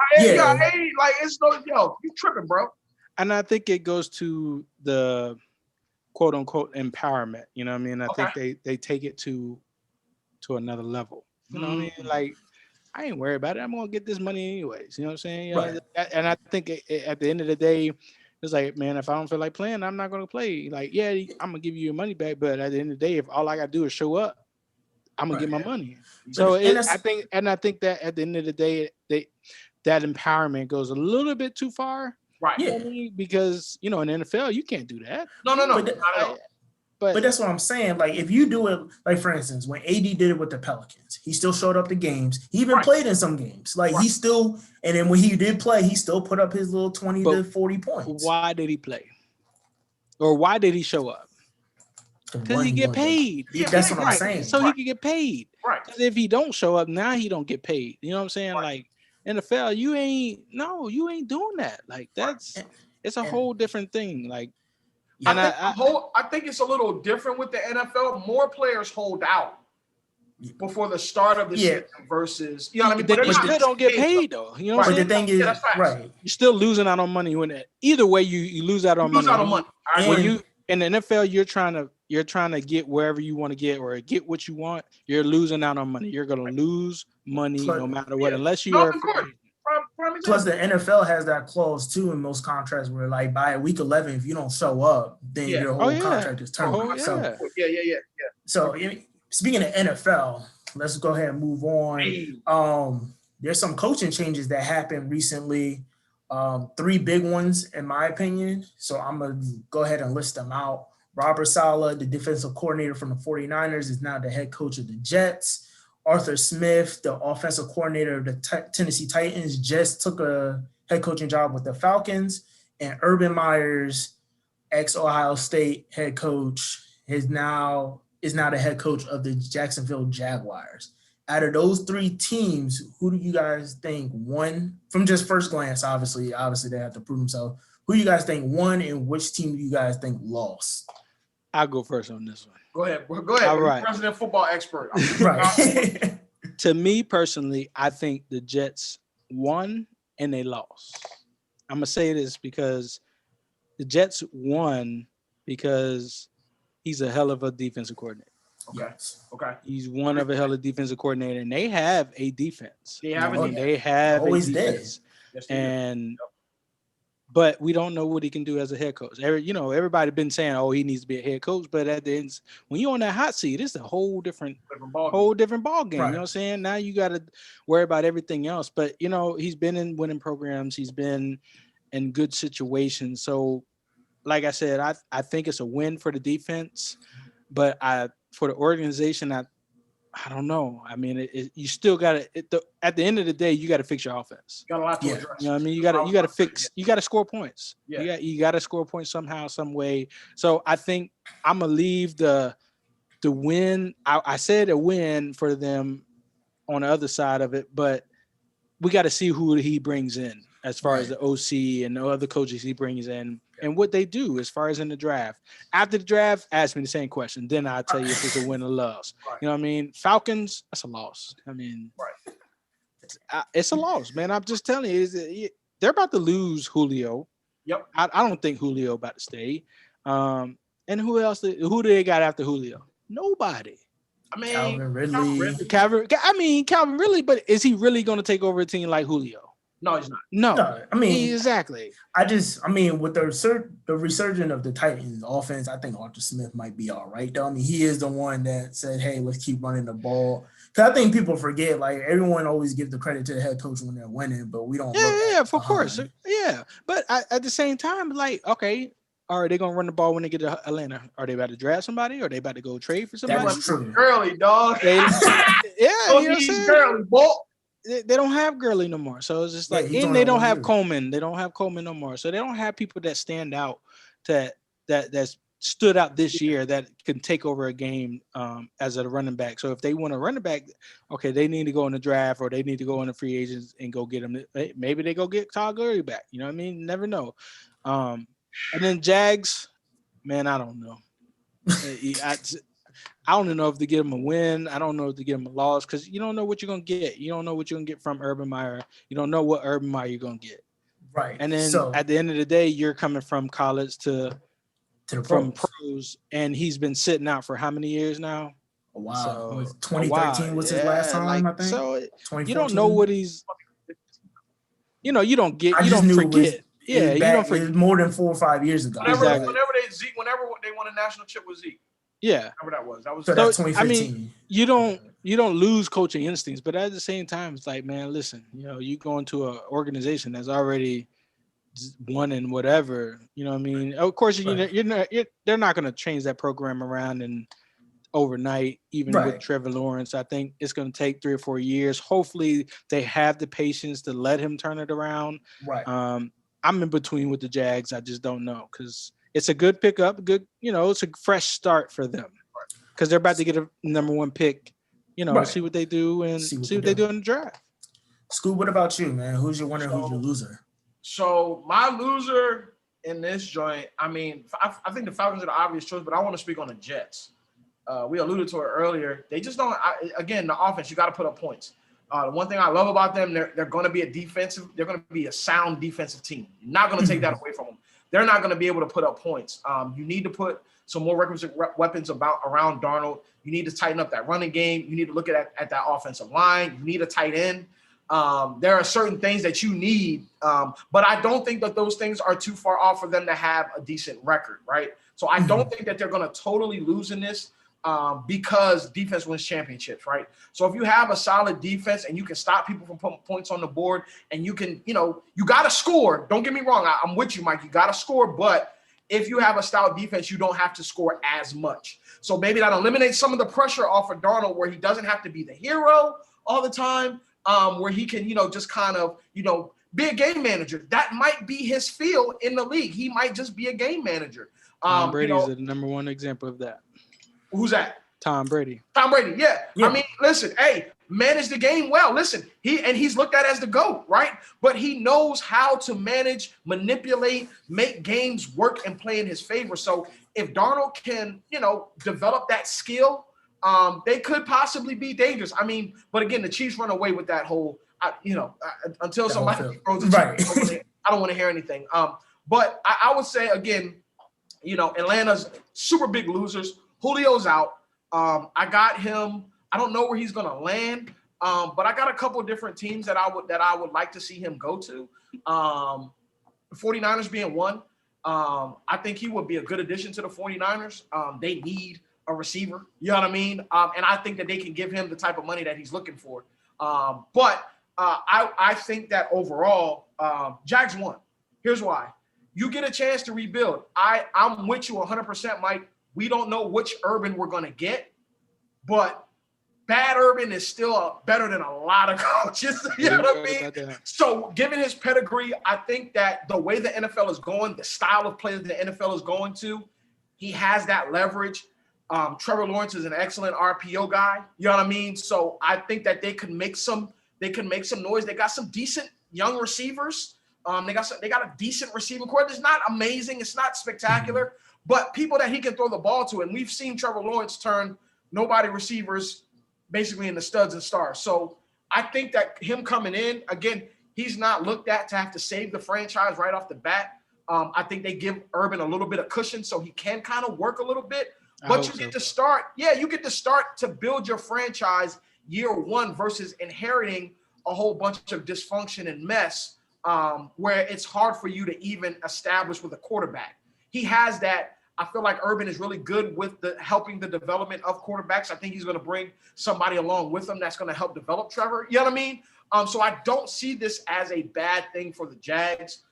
tripping, bro. And I think it goes to the quote unquote empowerment. You know what I mean? I think they take it to another level. You know what I mean? Like I ain't worried about it. I'm gonna get this money anyways. You know what I'm saying? You Right. know, and I think at the end of the day, it's like, man, if I don't feel like playing, I'm not gonna play. Like, yeah, I'm gonna give you your money back, but at the end of the day, if all I gotta do is show up, I'm gonna Right. get my money. But So and I that's think that at the end of the day, that empowerment goes a little bit too far. Right. You know yeah. what I mean? Because in the NFL, you can't do that. No, But not at all. But that's what I'm saying. Like, if you do it, like for instance, when AD did it with the Pelicans, he still showed up to games. He even Right. played in some games. Like he still, and then when he did play, he still put up his little 20 to 40 points. Why did he play? Or why did he show up? Because he get paid. That's what I'm saying. So he can get paid. Right. Because if he don't show up, now he don't get paid. You know what I'm saying? Like NFL, you ain't doing that. Like it's a whole different thing. Like, and I think it's a little different with the NFL. More players hold out before the start of the season versus, you know what I mean? But they still don't get paid though. You know what I'm saying? But the thing is, right. You're still losing out on money when either way you lose out on money. Lose out on money. When you in the NFL, you're trying to get wherever you want to get or get what you want. You're losing out on money. You're gonna lose money no matter what, unless you are. Plus, the NFL has that clause too in most contracts where, like, by week 11, if you don't show up, then your whole contract is terminated. So, So, speaking of NFL, let's go ahead and move on. There's some coaching changes that happened recently. 3 big ones, in my opinion. So I'm going to go ahead and list them out. Robert Saleh, the defensive coordinator from the 49ers, is now the head coach of the Jets. Arthur Smith, the offensive coordinator of the Tennessee Titans, just took a head coaching job with the Falcons. And Urban Meyers, ex-Ohio State head coach, is now the head coach of the Jacksonville Jaguars. Out of those 3 teams, who do you guys think won? From just first glance, obviously they have to prove themselves. Who do you guys think won, and which team do you guys think lost? I'll go first on this one. Go ahead. All right. President football expert. Right. To me personally, I think the Jets won and they lost. I'm gonna say this because the Jets won because he's a hell of a defensive coordinator. Okay. He's one of a hell of a defensive coordinator, and they have a defense. They have always a defense. But we don't know what he can do as a head coach. Everybody been saying, "Oh, he needs to be a head coach," but at the end, when you're on that hot seat, it's a whole different ball game. Right. You know what I'm saying? Now you got to worry about everything else. But he's been in winning programs. He's been in good situations. So, like I said, I think it's a win for the defense, but for the organization, I don't know. I mean, you still got to. At the end of the day, you got to fix your offense. Got a lot to address. You know what I mean? You got to fix. You got to score points. Yeah. You got to score points somehow, some way. So I think I'm gonna leave the win. I said a win for them on the other side of it, but we got to see who he brings in as far as the OC and the other coaches he brings in and what they do as far as in the draft. After the draft, ask me the same question. Then I'll tell you if it's a win or loss. Right. You know what I mean? Falcons, that's a loss. I mean, it's a loss, man. I'm just telling you, they're about to lose Julio. Yep. I don't think Julio about to stay. And who else? Who do they got after Julio? Nobody. I mean, Calvin Ridley, but is he really going to take over a team like Julio? No, he's not. No, I mean, exactly. With the resurgence of the Titans offense, I think Arthur Smith might be all right, though. I mean, he is the one that said, hey, let's keep running the ball. Because I think people forget, like, everyone always gives the credit to the head coach when they're winning, but we don't. Yeah, of course. Yeah. But at the same time, like, okay, are they going to run the ball when they get to Atlanta? Are they about to draft somebody? Are they about to go trade for somebody? That's true. Early, dog. Early, boy. They don't have Gurley no more. So it's just like, and they don't have Coleman. They don't have Coleman no more. So they don't have people that stand out that's stood out this year that can take over a game as a running back. So if they want a running back, okay, they need to go in the draft or they need to go in the free agents and go get them. Maybe they go get Todd Gurley back. You know what I mean? Never know. And then Jags, man, I don't know. I don't know if to get him a win. I don't know if to get him a loss because you don't know what you're going to get. You don't know what you're going to get from Urban Meyer. You don't know what Urban Meyer you're going to get. Right. And then at the end of the day, you're coming from college to the pros. And he's been sitting out for how many years now? Wow. So, It was 2013 was his last time, like, I think. so you don't 2014. know what he's, you I just don't knew forget. it was You back. don't It forget. was more than 4 or 5 years ago. Exactly. Whenever they won a national chip with Zeke. Yeah. Whatever that was. That was So that's 2015. I mean, you don't lose coaching instincts, but at the same time, it's like, man, listen, you go into an organization that's already won and whatever. You know what I mean? Of course, they're not going to change that program around and overnight, even with Trevor Lawrence. I think it's going to take 3 or 4 years. Hopefully, they have the patience to let him turn it around. Right. I'm in between with the Jags. I just don't know because it's a good pickup. Good, it's a fresh start for them because they're about to get a number 1 pick. See what they do and see what they do in the draft. Scoob, what about you, man? Who's your winner? Who's your loser? So my loser in this joint, I mean, I think the Falcons are the obvious choice, but I want to speak on the Jets. We alluded to it earlier. They just don't. Again, the offense, you got to put up points. The one thing I love about them, they're going to be they're going to be a sound defensive team. You're not going to take that away from them. They're not going to be able to put up points. You need to put some more requisite weapons around Darnold. You need to tighten up that running game. You need to look at that offensive line. You need a tight end. There are certain things that you need, but I don't think that those things are too far off for them to have a decent record, right? So I don't think that they're going to totally lose in this because defense wins championships, right? So if you have a solid defense and you can stop people from putting points on the board and you can, you got to score. Don't get me wrong. I'm with you, Mike. You got to score, but if you have a stout defense, you don't have to score as much. So maybe that eliminates some of the pressure off of Darnold where he doesn't have to be the hero all the time. Where he can, just kind of, be a game manager. That might be his feel in the league. He might just be a game manager. Tom Brady is the number 1 example of that. Who's that? Tom Brady. Tom Brady, yeah. I mean, listen, hey, manage the game well. Listen, he's looked at as the GOAT, right? But he knows how to manage, manipulate, make games work and play in his favor. So if Darnold can, develop that skill, they could possibly be dangerous. I mean, but again, the Chiefs run away with that whole, until somebody throws the Chiefs, I don't want to hear anything. But I would say, again, Atlanta's super big losers. Julio's out. I got him. I don't know where he's going to land, but I got a couple of different teams that I would like to see him go to. The 49ers being one. I think he would be a good addition to the 49ers. They need a receiver, you know what I mean? And I think that they can give him the type of money that he's looking for. But I think that overall, Jags won. Here's why. You get a chance to rebuild. I'm with you 100%, Mike. We don't know which Urban we're going to get, but bad Urban is still better than a lot of coaches. You know what I mean? So given his pedigree, I think that the way the NFL is going, the style of play that the NFL is going to, he has that leverage. Trevor Lawrence is an excellent RPO guy. You know what I mean? So I think that they can make some noise. They got some decent young receivers. They got a decent receiving core. It's not amazing. It's not spectacular, but people that he can throw the ball to. And we've seen Trevor Lawrence turn nobody receivers basically into studs and stars. So I think that him coming in, again, he's not looked at to have to save the franchise right off the bat. I think they give Urban a little bit of cushion so he can kind of work a little bit. But you get to start, you get to start to build your franchise year one versus inheriting a whole bunch of dysfunction and mess where it's hard for you to even establish with a quarterback. He has that. I feel like Urban is really good with helping the development of quarterbacks. I think he's going to bring somebody along with him that's going to help develop Trevor. You know what I mean? So I don't see this as a bad thing for the Jags.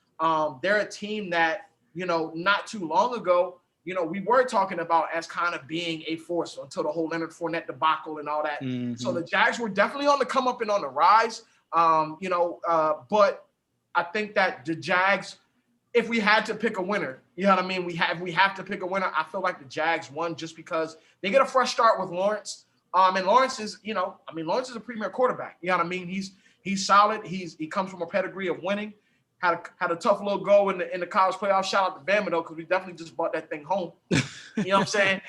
They're a team that, not too long ago, we were talking about as kind of being a force until the whole Leonard Fournette debacle and all that. Mm-hmm. So the Jags were definitely on the come up and on the rise, but I think that the Jags, if we had to pick a winner, you know what I mean? We have to pick a winner. I feel like the Jags won just because they get a fresh start with Lawrence. And Lawrence is, Lawrence is a premier quarterback. You know what I mean? He's solid. He comes from a pedigree of winning. Had a tough little go in the college playoffs. Shout out to Bama though, because we definitely just bought that thing home. You know what I'm saying?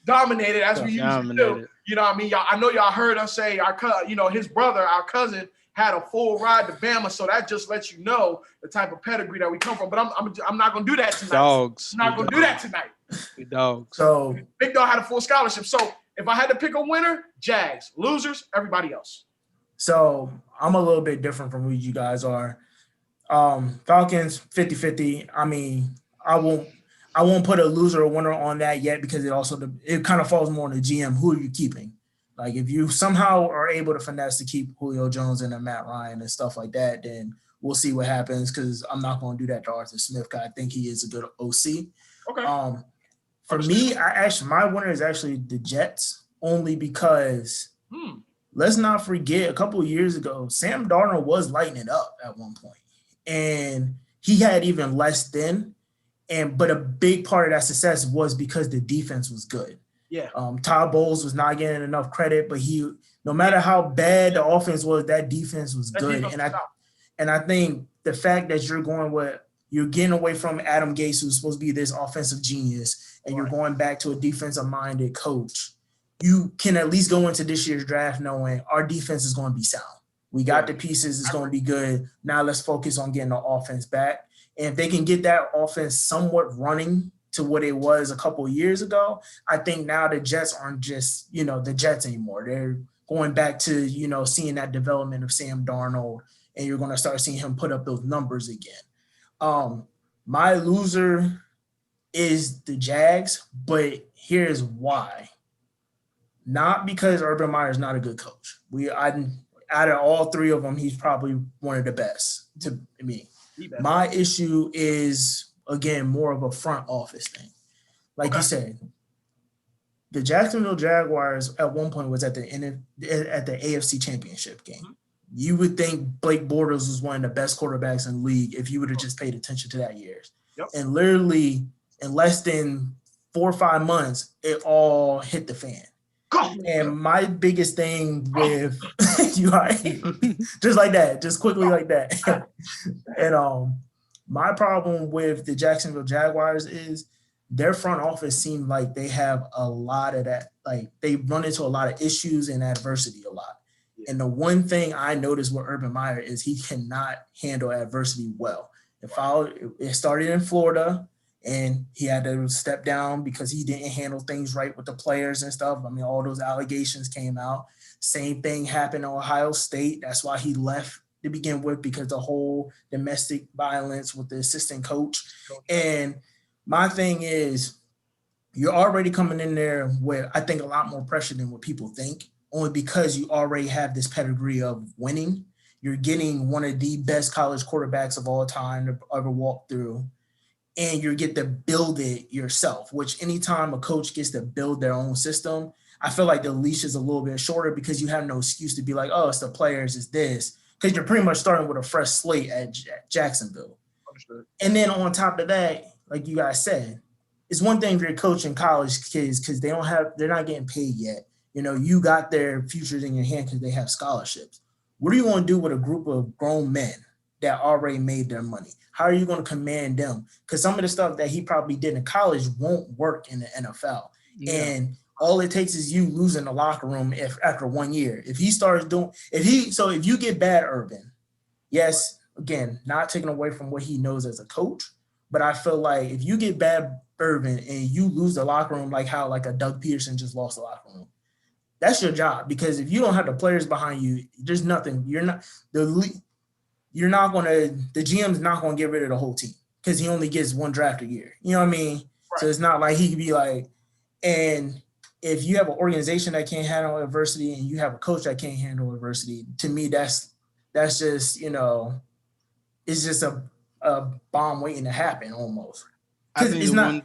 Dominated as we usually do. You know what I mean? I know y'all heard us say his brother, our cousin, had a full ride to Bama, so that just lets you know the type of pedigree that we come from. But I'm not gonna do that tonight. Dogs. I'm not gonna do that tonight. Dogs. So Big Dog had a full scholarship. So if I had to pick a winner, Jags. Losers, everybody else. So I'm a little bit different from who you guys are. Falcons 50-50. I mean, I won't put a loser or winner on that yet because it kind of falls more on the GM. Who are you keeping? Like if you somehow are able to finesse to keep Julio Jones and Matt Ryan and stuff like that, then we'll see what happens because I'm not going to do that to Arthur Smith because I think he is a good OC. Okay. For me, my winner is actually the Jets only because let's not forget a couple of years ago, Sam Darnold was lighting it up at one point. And he had even less then. But a big part of that success was because the defense was good. Yeah. Todd Bowles was not getting enough credit, but no matter how bad the offense was, that defense was good. And I think the fact that you're getting away from Adam Gase, who's supposed to be this offensive genius, and you're going back to a defensive-minded coach, you can at least go into this year's draft knowing our defense is going to be sound. We got the pieces. It's going to be good. Now let's focus on getting the offense back. And if they can get that offense somewhat running to what it was a couple of years ago, I think now the Jets aren't just, the Jets anymore. They're going back to, seeing that development of Sam Darnold, and you're going to start seeing him put up those numbers again. My loser is the Jags, but here's why. Not because Urban Meyer is not a good coach. Out of all three of them, he's probably one of the best to me. My issue is, again, more of a front office thing. Like you said, the Jacksonville Jaguars at one point was at the AFC Championship game. You would think Blake Bortles was one of the best quarterbacks in the league if you would have just paid attention to that year. Yep. And literally, in less than 4 or 5 months, it all hit the fan. And my biggest thing with you are just like that, just quickly like that. And my problem with the Jacksonville Jaguars is their front office seemed like they have a lot of that, like they run into a lot of issues and adversity a lot. Yeah. And the one thing I noticed with Urban Meyer is he cannot handle adversity well. It started in Florida. And he had to step down because he didn't handle things right with the players and stuff. I mean, all those allegations came out. Same thing happened in Ohio State. That's why he left to begin with, because the whole domestic violence with the assistant coach. And my thing is, you're already coming in there with, I think, a lot more pressure than what people think, only because you already have this pedigree of winning. You're getting one of the best college quarterbacks of all time to ever walk through. And you get to build it yourself, which anytime a coach gets to build their own system, I feel like the leash is a little bit shorter because you have no excuse to be like, oh, it's the players, it's this. Because you're pretty much starting with a fresh slate at Jacksonville. Understood. And then on top of that, like you guys said, it's one thing if you're coaching college kids because they're not getting paid yet. You got their futures in your hand because they have scholarships. What are you going to do with a group of grown men that already made their money? How are you going to command them? Because some of the stuff that he probably did in college won't work in the NFL. Yeah. And all it takes is you losing the locker room after 1 year. If you get bad Urban, yes, again, not taking away from what he knows as a coach, but I feel like if you get bad Urban and you lose the locker room, like how like a Doug Peterson just lost the locker room, that's your job. Because if you don't have the players behind you, there's nothing. The GM's not going to get rid of the whole team because he only gets one draft a year. You know what I mean? Right. So it's not like he could be like, and if you have an organization that can't handle adversity and you have a coach that can't handle adversity, to me, that's just, it's just a bomb waiting to happen almost. Because it's not.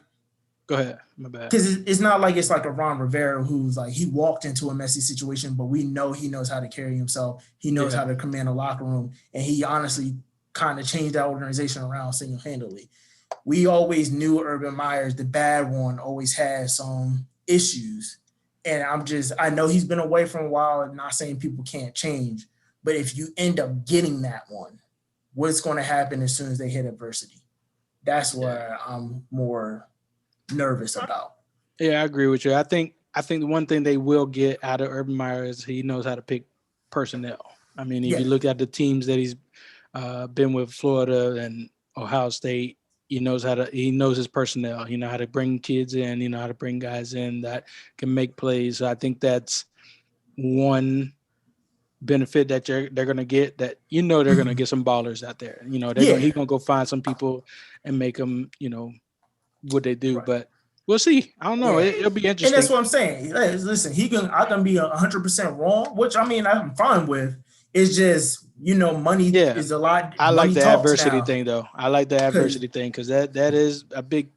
Go ahead. My bad. Because it's not like it's like a Ron Rivera who's like, he walked into a messy situation, but we know he knows how to carry himself. He knows how to command a locker room. And he honestly kind of changed that organization around single-handedly. We always knew Urban Meyer, the bad one, always had some issues. And I know he's been away for a while. I'm not saying people can't change. But if you end up getting that one, what's going to happen as soon as they hit adversity? That's where I'm more nervous about. Yeah, I agree with you. I think the one thing they will get out of Urban Meyer is he knows how to pick personnel. I mean, if you look at the teams that he's been with, Florida and Ohio State, he knows his personnel. He knows how to bring kids in. You know how to bring guys in that can make plays. So I think that's one benefit that they're going to get. That they're going to get some ballers out there. He's going to go find some people and make them what they do. Right. But we'll see. I don't know. It'll be interesting. And that's what I'm saying. Listen, I can be 100% wrong, which I mean I'm fine with. It's just money is a lot. I like the adversity thing though. I like the adversity thing because that is a big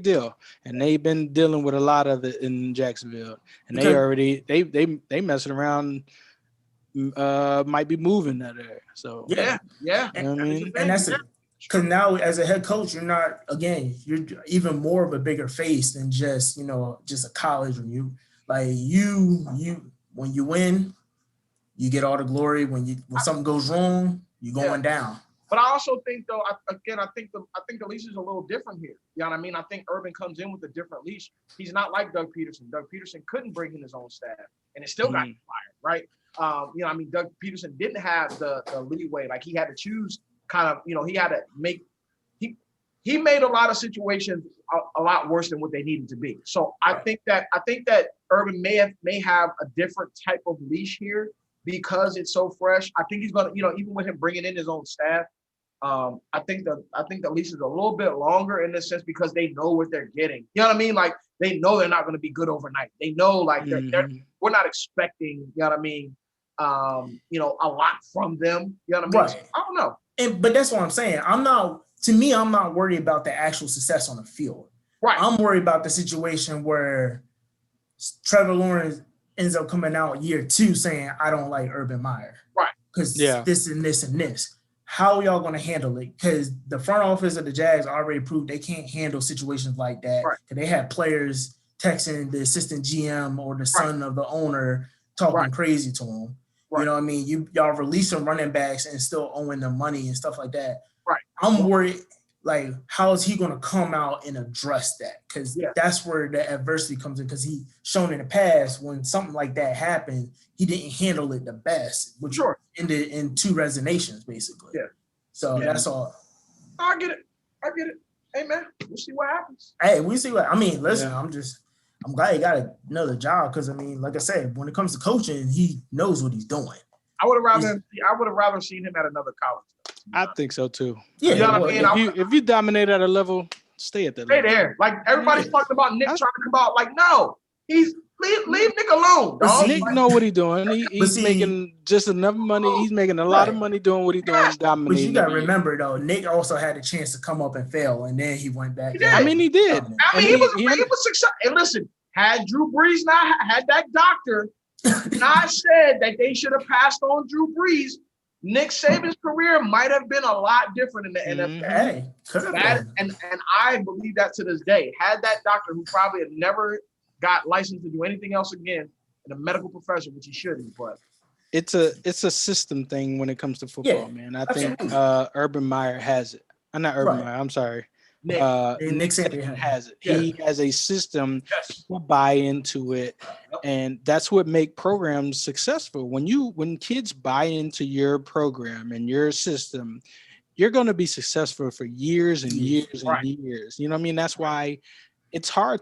deal, and they've been dealing with a lot of it in Jacksonville, and they messing around. Might be moving that area. So yeah. You know what I mean, and that's it. Because now, as a head coach, you're even more of a bigger face than just a college. When when you win, you get all the glory. When something goes wrong, you're going down. But I also think, though, I think the leash is a little different here. You know what I mean? I think Urban comes in with a different leash. He's not like Doug Peterson. Doug Peterson couldn't bring in his own staff, and it still got fired, right? Doug Peterson didn't have the leeway. Like, he had to choose he had to make – he made a lot of situations a lot worse than what they needed to be. So I think that Urban may have a different type of leash here because it's so fresh. I think he's going to, even with him bringing in his own staff, I think the leash is a little bit longer in this sense because they know what they're getting. You know what I mean? Like, they know they're not going to be good overnight. They know, like, we're not expecting, you know what I mean, a lot from them. You know what I mean? Right. So, I don't know. But that's what I'm saying. I'm not worried about the actual success on the field. Right. I'm worried about the situation where Trevor Lawrence ends up coming out year 2 saying, I don't like Urban Meyer. Right. Because this and this and this. How are y'all going to handle it? Because the front office of the Jags already proved they can't handle situations like that. Right. They have players texting the assistant GM or the son of the owner talking crazy to them. Right. You know what I mean? Y'all releasing running backs and still owing them money and stuff like that. Right. I'm worried, like, how is he going to come out and address that? Because that's where the adversity comes in. Because he shown in the past when something like that happened, he didn't handle it the best, which ended in 2 resignations, basically. Yeah. So that's all. I get it. Hey, man, we'll see what happens. Hey, we see what – I mean, listen, I'm glad he got another job because, I mean, like I said, when it comes to coaching, he knows what he's doing. I would have rather seen him at another college. I think so too. Yeah, you know what I mean? If you dominate at a level, stay at that level. Stay there. Like, everybody's talking about Nick trying to come out. Like, no, leave Nick alone. Dog. Nick know what he's doing. He's making just enough money. He's making a lot of money doing what he's doing. Dominating. But you gotta remember though, Nick also had a chance to come up and fail, and then he went back. I mean, he did. I mean, he was successful. And listen, had Drew Brees not had that doctor not said that they should have passed on Drew Brees, Nick Saban's career might have been a lot different in the NFL. And I believe that to this day. Had that doctor, who probably had never got licensed to do anything else again in the medical profession, which he shouldn't, but it's a system thing when it comes to football, man. I think Urban Meyer has it. Not Urban Meyer. I'm sorry. Nick Saban has it. Yeah. He has a system. People buy into it, and that's what makes programs successful. When kids buy into your program and your system, you're going to be successful for years and years and years. You know what I mean? That's why it's hard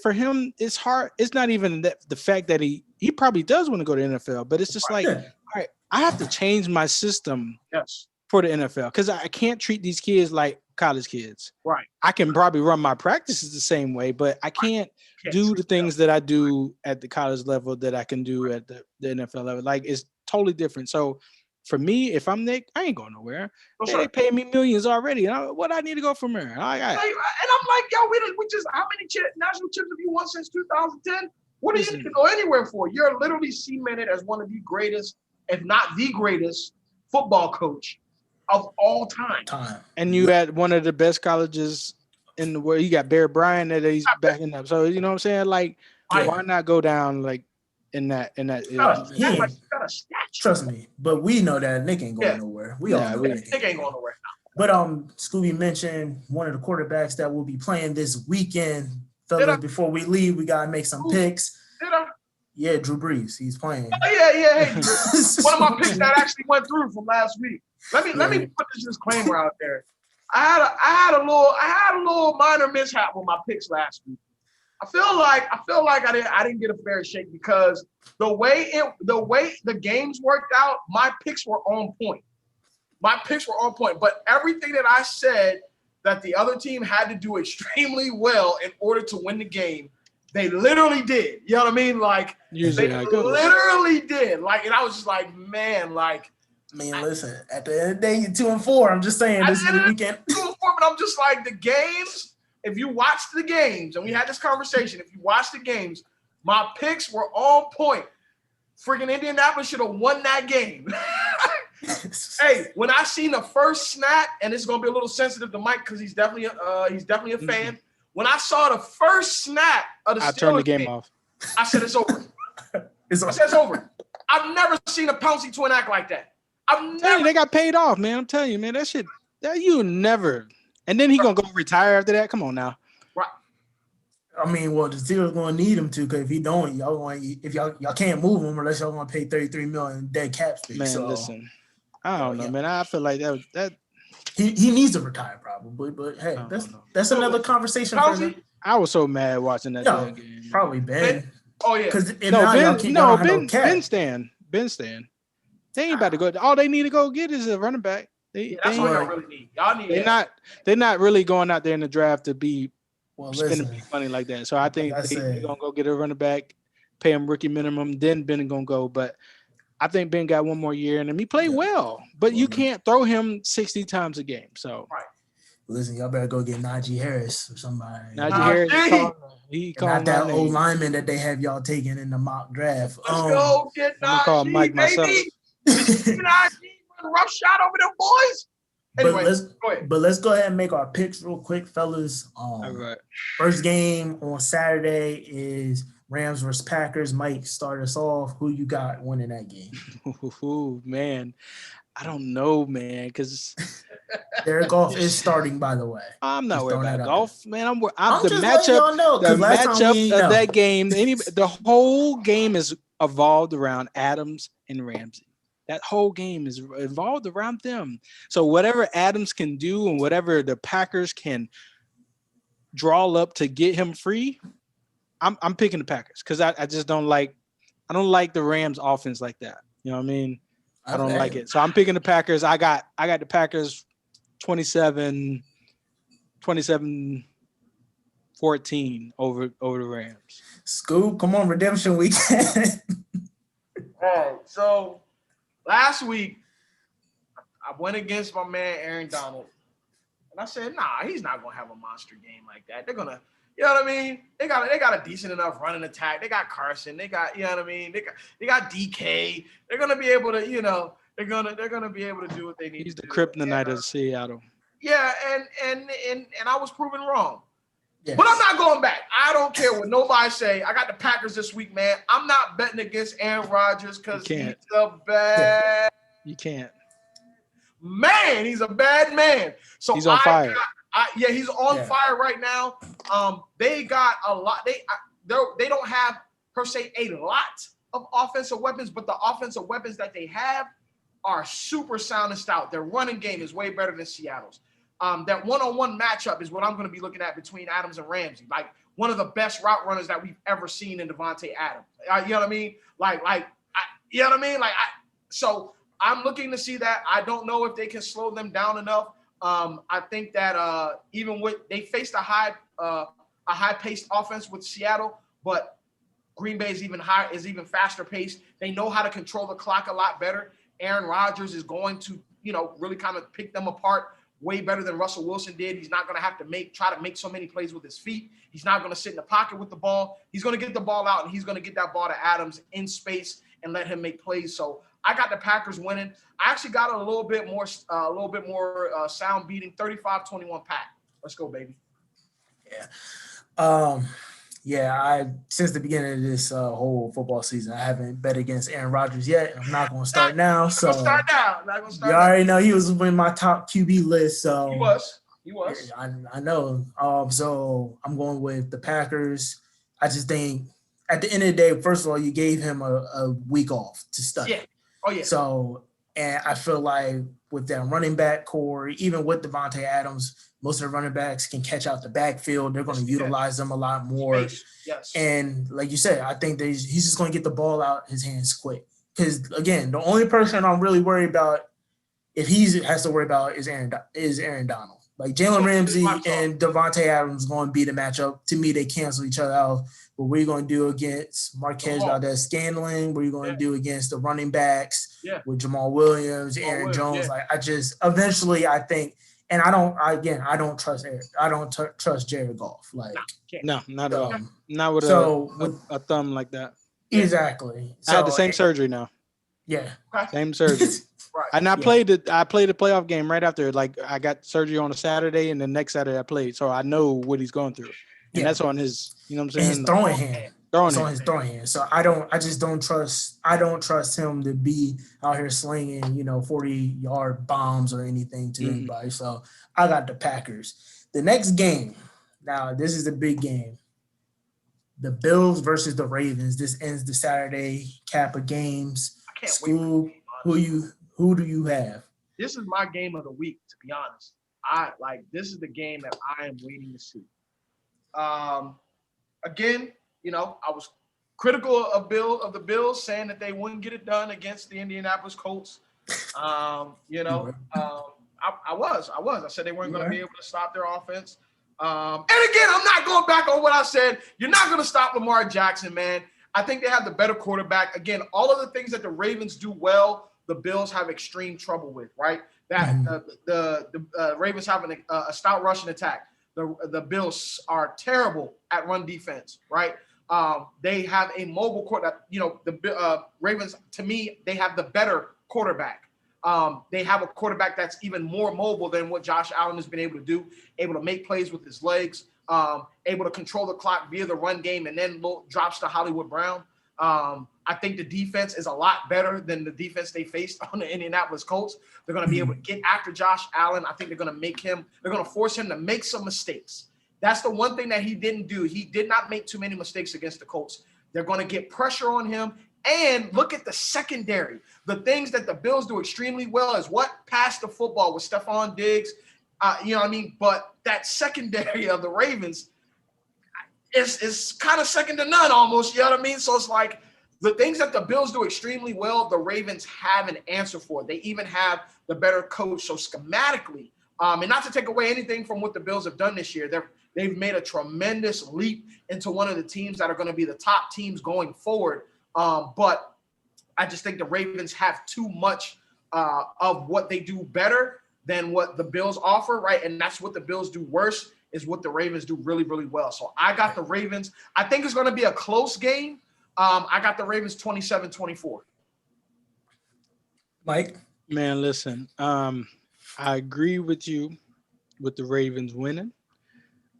for him. It's hard. It's not even the fact that he probably does want to go to NFL, but it's just like, all right, I have to change my system for the NFL because I can't treat these kids like college kids. Right. I can probably run my practices the same way, but I can't do the things that I do at the college level that I can do at the NFL level. Like, it's totally different. So for me, if I'm Nick, I ain't going nowhere. They pay me millions already. What I need to go from there? And I'm like, yo, we just how many national chips have you won since 2010? What do you need to go anywhere for? You're literally cemented as one of the greatest, if not the greatest, football coach of all time. And you had one of the best colleges in the world. You got Barry Bryant that he's backing up. So you know what I'm saying? Like, why not go down like in that? Trust me, but we know that Nick ain't going nowhere. We all know Nick ain't going nowhere. But Scooby mentioned one of the quarterbacks that will be playing this weekend. Fellas, before we leave, we gotta make some picks. Yeah, Drew Brees. He's playing. Oh, yeah. Hey, one of my picks that actually went through from last week. Let me put this disclaimer out there. I had a little minor mishap with my picks last week. I feel like I didn't get a fair shake because the way the games worked out, my picks were on point. But everything that I said that the other team had to do extremely well in order to win the game, they literally did. You know what I mean? Like Usually they literally did. Like, and I was just like, man, like. Listen. At the end of the day, you're 2-4. I'm just saying this is the weekend. 2-4, but I'm just like the games. If you watch the games, and we had this conversation, if you watch the games, my picks were on point. Freaking Indianapolis should have won that game. Hey, when I seen the first snap, and it's gonna be a little sensitive to Mike because he's definitely a fan. When I saw the first snap of the Steelers, I turned the game off. I said it's over. I said it's over. I've never seen a Pouncey twin act like that. They got paid off, man. I'm telling you, man, that shit. That you never. And then he gonna go retire after that. Come on now. Right. I mean, well, the Steelers gonna need him to, because if he don't, y'all can't move him unless y'all gonna pay $33 million dead cap space. Man, so, listen, I don't know, man. I feel like that he needs to retire probably, but hey, that's another conversation. I was so mad watching that game. Probably Ben. Oh yeah. Because Ben Stan. They ain't about to go. All they need to go get is a running back. That's what y'all really need. Y'all need. They're not really going out there in the draft to be spending listen, money like that. So I think they're gonna go get a running back, pay him rookie minimum. Then Ben gonna go. But I think Ben got one more year in him. He played well, but you can't throw him 60 times a game. So listen, y'all better go get Najee Harris or somebody. Najee Harris. He not that old lineman that they have y'all taking in the mock draft. Let's go get Najee, call Mike myself. Rough shot over them boys. Anyway, but let's go ahead and make our picks real quick, fellas. All right. First game on Saturday is Rams versus Packers. Mike, start us off. Who you got winning that game? Ooh, man, I don't know, man, because Derek Goff is starting, by the way. I'm not worried about Goff, man. I'm the the matchup. matchup of that game. The whole game is evolved around Adams and Ramsey. That whole game is evolved around them. So whatever Adams can do and whatever the Packers can draw up to get him free, I'm picking the Packers because I just don't like the Rams offense like that. You know what I mean? I don't like it. So I'm picking the Packers. I got the Packers 27-14 over the Rams. Scoob, come on, redemption weekend. All right, so last week, I went against my man Aaron Donald, and I said, "Nah, he's not gonna have a monster game like that. They're gonna, you know what I mean? They got a decent enough running attack. They got Carson. They got, you know what I mean? They got DK. They're gonna be able to, you know, they're gonna be able to do what they need. He's to the do. kryptonite of Seattle. Yeah, and I was proven wrong. Yes. But I'm not going back. I don't care what nobody say. I got the Packers this week, man. I'm not betting against Aaron Rodgers because he's a bad. You can't. Man, he's a bad man. So he's on fire. He's on fire right now. They got a lot. They don't have per se a lot of offensive weapons, but the offensive weapons that they have are super sound and stout. Their running game is way better than Seattle's. That one-on-one matchup is what I'm going to be looking at between Adams and Ramsey. Like one of the best route runners that we've ever seen in Devontae Adams. You know what I mean? You know what I mean? So I'm looking to see that. I don't know if they can slow them down enough. I think that even with they faced a high-paced offense with Seattle, but Green Bay is even faster paced. They know how to control the clock a lot better. Aaron Rodgers is going to, really kind of pick them apart way better than Russell Wilson did. He's not going to have to try to make so many plays with his feet. He's not going to sit in the pocket with the ball. He's going to get the ball out, and he's going to get that ball to Adams in space and let him make plays. So I got the Packers winning. I actually got a little bit more sound beating, 35-21 Pack. Let's go, baby. Yeah. Since the beginning of this whole football season, I haven't bet against Aaron Rodgers yet. I'm not going to start now. So you already know he was in my top QB list. So he was. I know. So I'm going with the Packers. I just think at the end of the day, first of all, you gave him a week off to study. Yeah. Oh yeah. So, and I feel like with that running back core, even with Devontae Adams, most of the running backs can catch out the backfield. They're going to utilize them a lot more. Space. Yes. And like you said, I think he's just going to get the ball out his hands quick. Because again, the only person I'm really worried about, if he has to worry about, is Aaron Donald. Like Jalen Ramsey and Devontae Adams going to be the matchup. To me, they cancel each other out. But what are you going to do against Marquez Valdez-Scantling? What are you going to do against the running backs with Jamal Williams, Aaron Jones? Yeah. Like I just eventually I think, and I don't trust Eric. I don't trust Jared Goff. Like no, not at all. Not with a thumb like that. Exactly. I had the same surgery now. Yeah. Same surgery. Right. And I played the playoff game right after. Like I got surgery on a Saturday, and the next Saturday I played, so I know what he's going through, and that's on his, you know what I'm saying, his throwing hand. It's on his throwing hand. So I don't trust him to be out here slinging 40-yard bombs or anything to anybody. So I got the Packers. The next game. Now this is the big game. The Bills versus the Ravens. This ends the Saturday cap of games. I can't wait. Who do you have? This is my game of the week, to be honest. This is the game that I am waiting to see. Again, I was critical of the Bills, saying that they wouldn't get it done against the Indianapolis Colts. I was. I said they weren't going to be able to stop their offense. And again, I'm not going back on what I said. You're not going to stop Lamar Jackson, man. I think they have the better quarterback. Again, all of the things that the Ravens do well, the Bills have extreme trouble with, right? That the Ravens have a stout rushing attack. The Bills are terrible at run defense, right? They have a mobile quarterback. The Ravens, to me, they have the better quarterback. They have a quarterback that's even more mobile than what Josh Allen has been able to do, able to make plays with his legs, able to control the clock via the run game, and then drops to Hollywood Brown. I think the defense is a lot better than the defense they faced on the Indianapolis Colts. They're going to be able to get after Josh Allen. I think they're going to force him to make some mistakes. That's the one thing that he didn't do. He did not make too many mistakes against the Colts. They're going to get pressure on him. And look at the secondary. The things that the Bills do extremely well is pass the football with Stephon Diggs. But that secondary of the Ravens is kind of second to none almost. You know what I mean? So it's like the things that the Bills do extremely well, the Ravens have an answer for. They even have the better coach. So schematically, and not to take away anything from what the Bills have done this year, they've made a tremendous leap into one of the teams that are going to be the top teams going forward. But I just think the Ravens have too much of what they do better than what the Bills offer, right? And that's what the Bills do worse is what the Ravens do really, really well. So I got the Ravens. I think it's going to be a close game. I got the Ravens 27-24. Mike? Man, listen, I agree with you with the Ravens winning.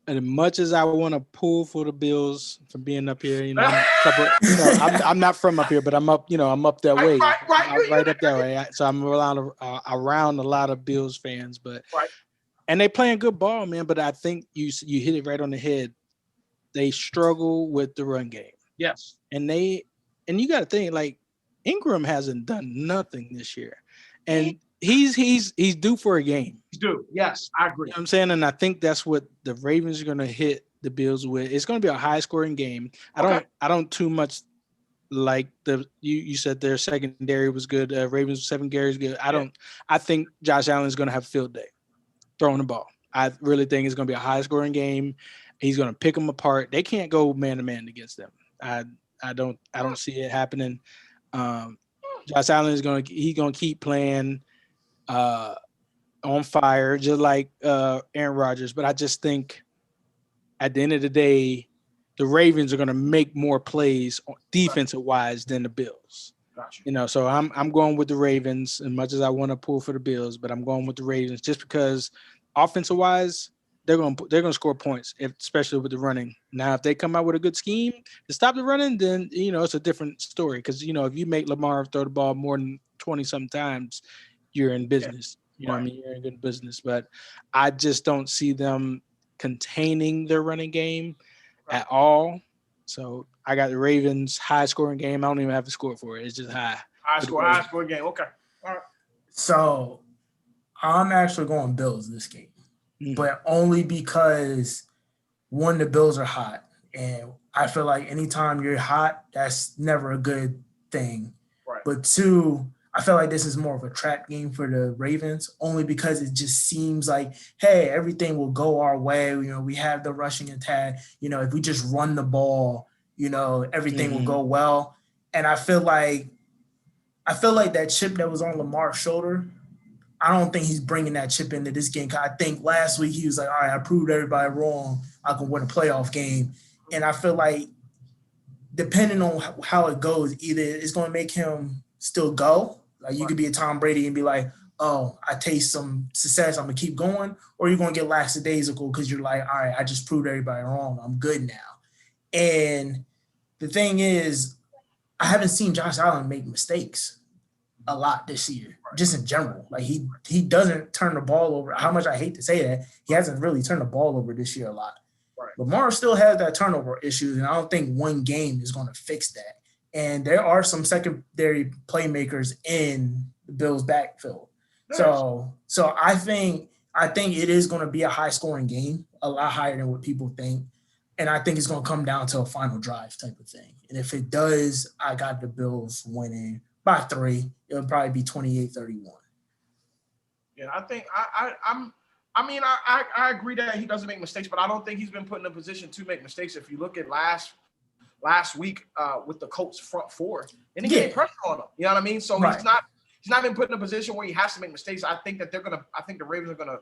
And as much as I want to pull for the Bills from being up here, I'm not from up here, but I'm up, I'm up that way, right up that way. So I'm around a lot of Bills fans, and they playing good ball, man. But I think you hit it right on the head. They struggle with the run game. Yes, and you got to think like Ingram hasn't done nothing this year, and he's due for a game. He's due. Yes, I agree. You know what I'm saying, and I think that's what the Ravens are going to hit the Bills with. It's going to be a high scoring game. I don't too much like you said their secondary was good. Ravens secondary is good. I think Josh Allen is going to have a field day throwing the ball. I really think it's going to be a high scoring game. He's going to pick them apart. They can't go man to man against them. I don't see it happening. Josh Allen is going to keep playing on fire, just like Aaron Rodgers. But I just think at the end of the day, the Ravens are going to make more plays defensive wise than the Bills. Gotcha. So I'm going with the Ravens as much as I want to pull for the Bills, but I'm going with the Ravens just because offensive wise, they're going to score points, especially with the running. Now, if they come out with a good scheme to stop the running, then, it's a different story. Because, if you make Lamar throw the ball more than 20-some times, you're in business. You know what I mean? You're in good business. But I just don't see them containing their running game at all. So I got the Ravens high scoring game. I don't even have to score for it. It's just high. High score game. Okay. All right. So I'm actually going Bills this game, but only because one, the Bills are hot, and I feel like anytime you're hot, that's never a good thing. Right. But two, I feel like this is more of a trap game for the Ravens, only because it just seems like, hey, everything will go our way. You know, we have the rushing attack. You know, if we just run the ball, you know, everything will go well. And I feel like that chip that was on Lamar's shoulder, I don't think he's bringing that chip into this game. I think last week he was like, all right, I proved everybody wrong. I can win a playoff game. And I feel like depending on how it goes, either it's going to make him still go. Like you could be a Tom Brady and be like, oh, I taste some success, I'm going to keep going. Or you're going to get lackadaisical because you're like, all right, I just proved everybody wrong. I'm good now. And the thing is, I haven't seen Josh Allen make mistakes a lot this year, just in general. Like he doesn't turn the ball over. How much I hate to say that, he hasn't really turned the ball over this year a lot. Right. Lamar still has that turnover issue, and I don't think one game is going to fix that. And there are some secondary playmakers in the Bills' backfield. Nice. So I think it is going to be a high-scoring game, a lot higher than what people think. And I think it's going to come down to a final drive type of thing. And if it does, I got the Bills winning by 3. It'll probably be 28-31. Yeah, I think I agree that he doesn't make mistakes, but I don't think he's been put in a position to make mistakes. If you look at last week with the Colts front four, and he getting pressure on him. You know what I mean? So he's not been put in a position where he has to make mistakes. I think that I think the Ravens are gonna,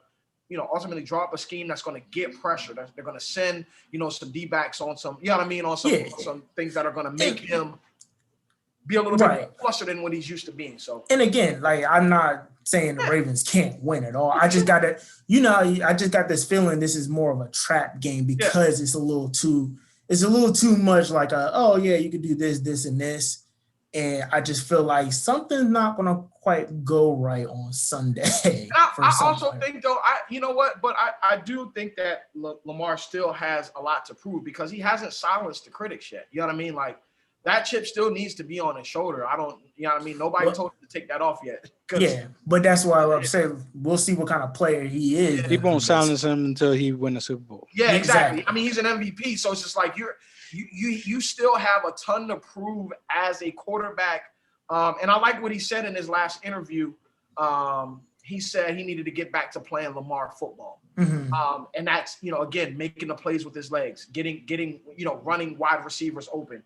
you know, ultimately draw up a scheme that's going to get pressure. They're going to send, you know, some D-backs on some, you know what I mean, on some things that are going to make him be a little bit more flustered than what he's used to being. So, and again, like, I'm not saying the Ravens can't win at all. I just got to, you know, I just got this feeling this is more of a trap game because it's a little too much like oh yeah, you could do this, and this. And I just feel like something's not going to quite go right on Sunday. I also think, though, you know what? But I do think that Lamar still has a lot to prove because he hasn't silenced the critics yet. You know what I mean? Like, that chip still needs to be on his shoulder. You know what I mean? Nobody told him to take that off yet. Yeah, but that's why I'm saying we'll see what kind of player he is. He won't silence him until he wins the Super Bowl. Yeah, exactly. I mean, he's an MVP, so it's just like you still have a ton to prove as a quarterback. And I like what he said in his last interview. He said he needed to get back to playing Lamar football. Mm-hmm. And that's, you know, again, making the plays with his legs, getting, you know, running wide receivers open,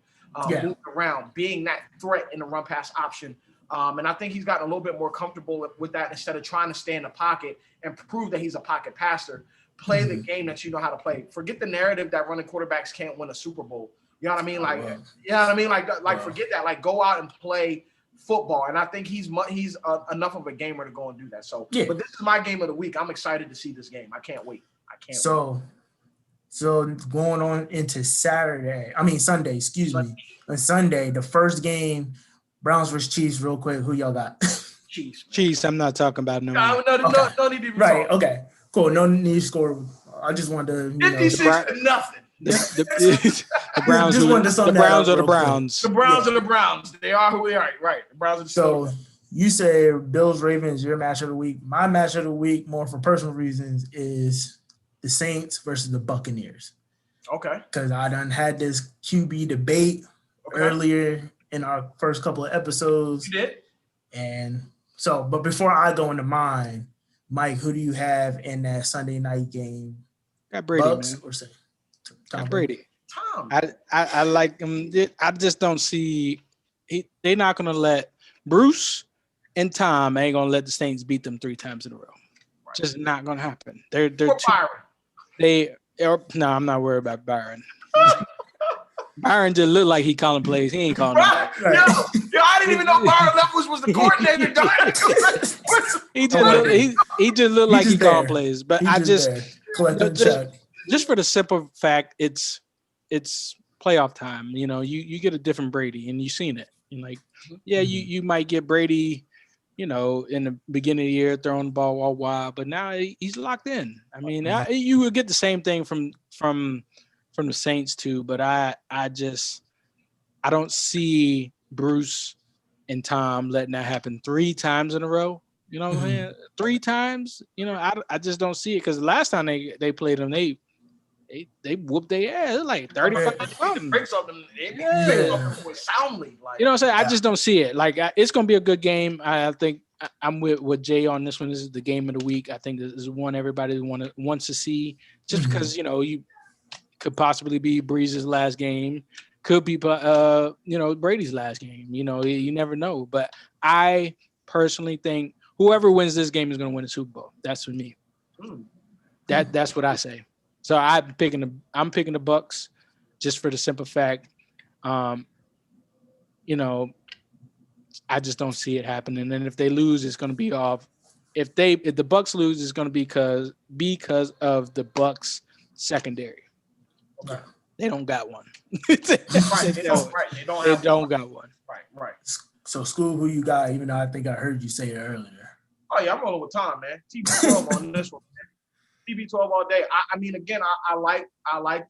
moving around, being that threat in the run pass option. And I think he's gotten a little bit more comfortable with that instead of trying to stay in the pocket and prove that he's a pocket passer. Play the game that you know how to play. Forget the narrative that running quarterbacks can't win a Super Bowl. You know what I mean? Like, you know what I mean? Like forget that. Like, go out and play football. And I think he's enough of a gamer to go and do that. So, but this is my game of the week. I'm excited to see this game. I can't wait. So going on into Sunday, on Sunday, the first game, Browns versus Chiefs, real quick. Who y'all got? Chiefs. I'm not talking about no need to talk. Okay. Cool. No need to score. I just wanted to. 56 to nothing. The Browns. The Browns are the Browns. The Browns are the Browns. They are who they are. Right. The Browns are the So you say Bills Ravens your match of the week. My match of the week, more for personal reasons, is the Saints versus the Buccaneers. Okay. Because I done had this QB debate earlier in our first couple of episodes. You did. And so, but before I go into mine, Mike, who do you have in that Sunday night game? Got Brady, Bucks man. Or say, Got Brady. Tom. I like him. I just don't see they're not going to let Bruce and Tom ain't going to let the Saints beat them 3 times in a row. Right. Just not going to happen. They're no, I'm not worried about Byron. Byron just looked like he calling plays. He ain't calling them. Right. Yo, I didn't even know Byron Leftwich was the coordinator. he just looked like he calling plays. But I just for the simple fact it's playoff time. You know, you get a different Brady, and you've seen it. And like, you might get Brady, you know, in the beginning of the year throwing the ball all wild, but now he's locked in. I mean, you would get the same thing from from the Saints too, but I don't see Bruce and Tom letting that happen 3 times in a row. You know what I'm saying? 3 times. You know, I just don't see it because the last time they played them, they whooped their ass. It's like 35 something. Soundly, like, you know what I'm saying? I just don't see it. Like it's gonna be a good game. I think I'm with Jay on this one. This is the game of the week. I think this is one everybody wants to see, just because you could possibly be Breeze's last game, could be Brady's last game. You never know. But I personally think whoever wins this game is going to win the Super Bowl. That's for me. That's what I say. So I'm picking the Bucks just for the simple fact, I just don't see it happening. And if they lose, it's going to be off. If the Bucks lose, it's going to be because of the Bucks secondary. Okay. They don't got one. They don't got one. Right. So, Scoob, who you got? Even though I think I heard you say it earlier. Oh yeah, I'm rolling with Tom, man. TB12 on this one. TB12 all day. I mean, again, I like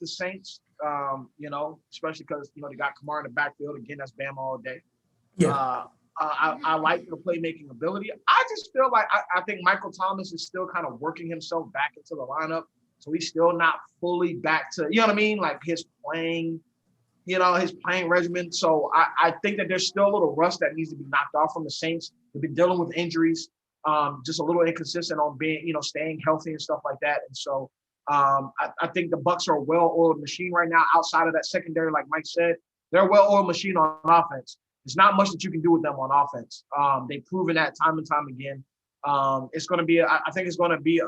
the Saints. Especially because they got Kamara in the backfield. Again, that's Bama all day. Yeah. I like the playmaking ability. I just feel like I think Michael Thomas is still kind of working himself back into the lineup. So he's still not fully back to, you know what I mean? Like his playing regimen. So I think that there's still a little rust that needs to be knocked off from the Saints. They've been dealing with injuries, just a little inconsistent on being, staying healthy and stuff like that. And so I think the Bucks are a well-oiled machine right now outside of that secondary, like Mike said. They're a well-oiled machine on offense. There's not much that you can do with them on offense. They've proven that time and time again. It's going to be, I think it's going to be,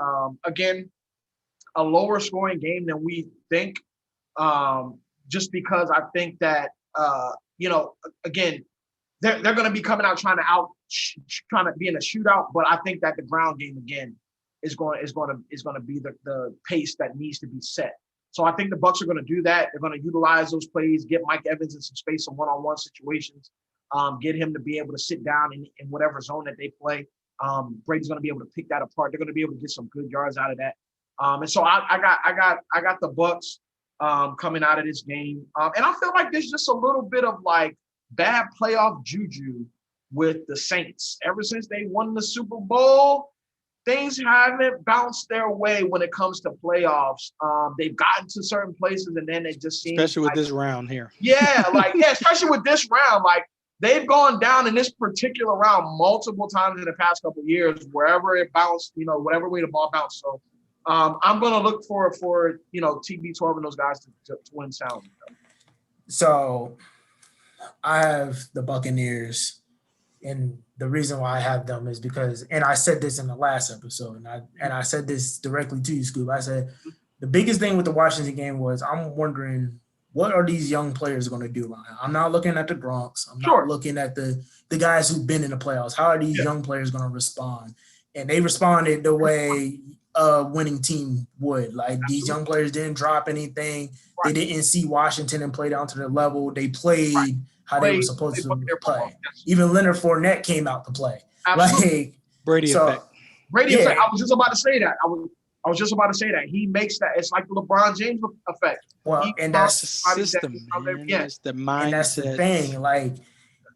again, a lower scoring game than we think, just because I think that, again, they're going to be coming out trying to be in a shootout. But I think that the ground game again is going to be the pace that needs to be set. So I think the Bucks are going to do that. They're going to utilize those plays, get Mike Evans in some space in one-on-one situations, get him to be able to sit down in whatever zone that they play. Brady's going to be able to pick that apart. They're going to be able to get some good yards out of that. And so I got the Bucks coming out of this game. And I feel like there's just a little bit of like bad playoff juju with the Saints. Ever since they won the Super Bowl, things haven't bounced their way when it comes to playoffs. They've gotten to certain places and then it just seems especially with this round here. Especially with this round. Like they've gone down in this particular round multiple times in the past couple of years, wherever it bounced, whatever way the ball bounced. So I'm going to look for TB12 and those guys to win sound. So I have the Buccaneers, and the reason why I have them is because, and I said this in the last episode, and I said this directly to you, Scoob. I said the biggest thing with the Washington game was I'm wondering what are these young players going to do, Ryan? I'm not looking at the Gronks. I'm not looking at the guys who've been in the playoffs. How are these young players going to respond? And they responded the way a winning team would. Like these young players didn't drop anything. They didn't see Washington and play down to their level. They played how they were supposed to play. Even Leonard Fournette came out to play. Like Brady effect. Brady effect. I was just about to say that. I was just about to say that. He makes that. It's like the LeBron James effect. Well, and that's the system. That's the mindset. And that's the thing. Like,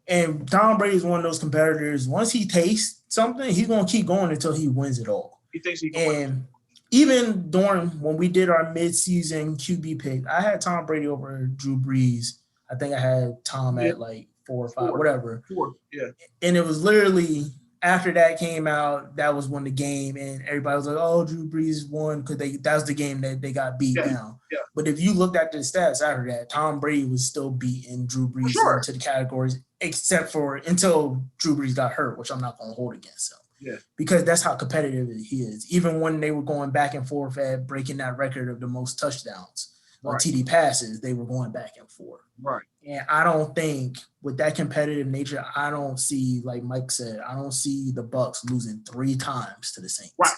and Tom Brady is one of those competitors. Once he tastes something, he's going to keep going until he wins it all. He thinks he can win. Even during when we did our midseason QB pick, I had Tom Brady over Drew Brees. I think I had Tom at like 4 or 5, whatever. 4, yeah. And it was literally after that came out, that was when the game, and everybody was like, "Oh, Drew Brees won," because that was the game that they got beat down. Yeah. But if you looked at the stats after that, Tom Brady was still beating Drew Brees into the categories, except for until Drew Brees got hurt, which I'm not going to hold against him. Yeah. Because that's how competitive he is. Even when they were going back and forth at breaking that record of the most touchdowns on TD passes, they were going back and forth. Right. And I don't think with that competitive nature, I don't see, like Mike said, I don't see the Bucks losing 3 times to the Saints. Right.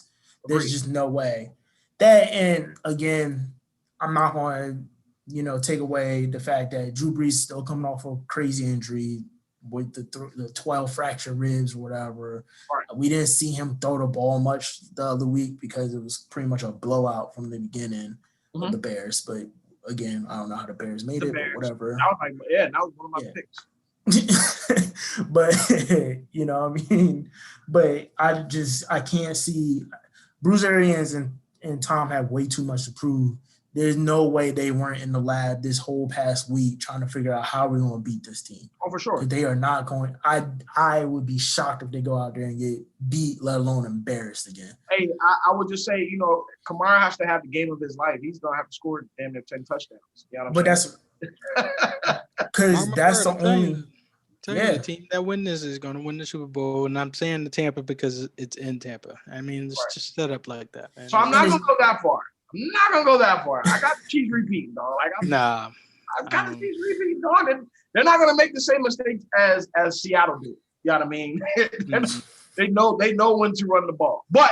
There's just no way. That, and again, I'm not going to, take away the fact that Drew Brees is still coming off a crazy injury with the 12 fractured ribs or whatever. Right. We didn't see him throw the ball much the other week because it was pretty much a blowout from the beginning of the Bears. But again, I don't know how the Bears made The it, Bears. but whatever. I was like, yeah, that was one of my Yeah. picks. But you know what I mean? But I can't see Bruce Arians and Tom have way too much to prove. There's no way they weren't in the lab this whole past week trying to figure out how we're going to beat this team. Oh, for sure. They are not going. I would be shocked if they go out there and get beat, let alone embarrassed again. Hey, I would just say, Kamara has to have the game of his life. He's gonna have to score damn near 10 touchdowns. You know what I'm saying? That's because that's the only. The team that win this is going to win the Super Bowl, and I'm saying the Tampa because it's in Tampa. I mean, it's just set up like that. Man. So I'm not going to go that far. I got the Chiefs repeating, dog. I've got the Chiefs repeating, dog. They're not going to make the same mistakes as Seattle did. You know what I mean? They know when to run the ball. But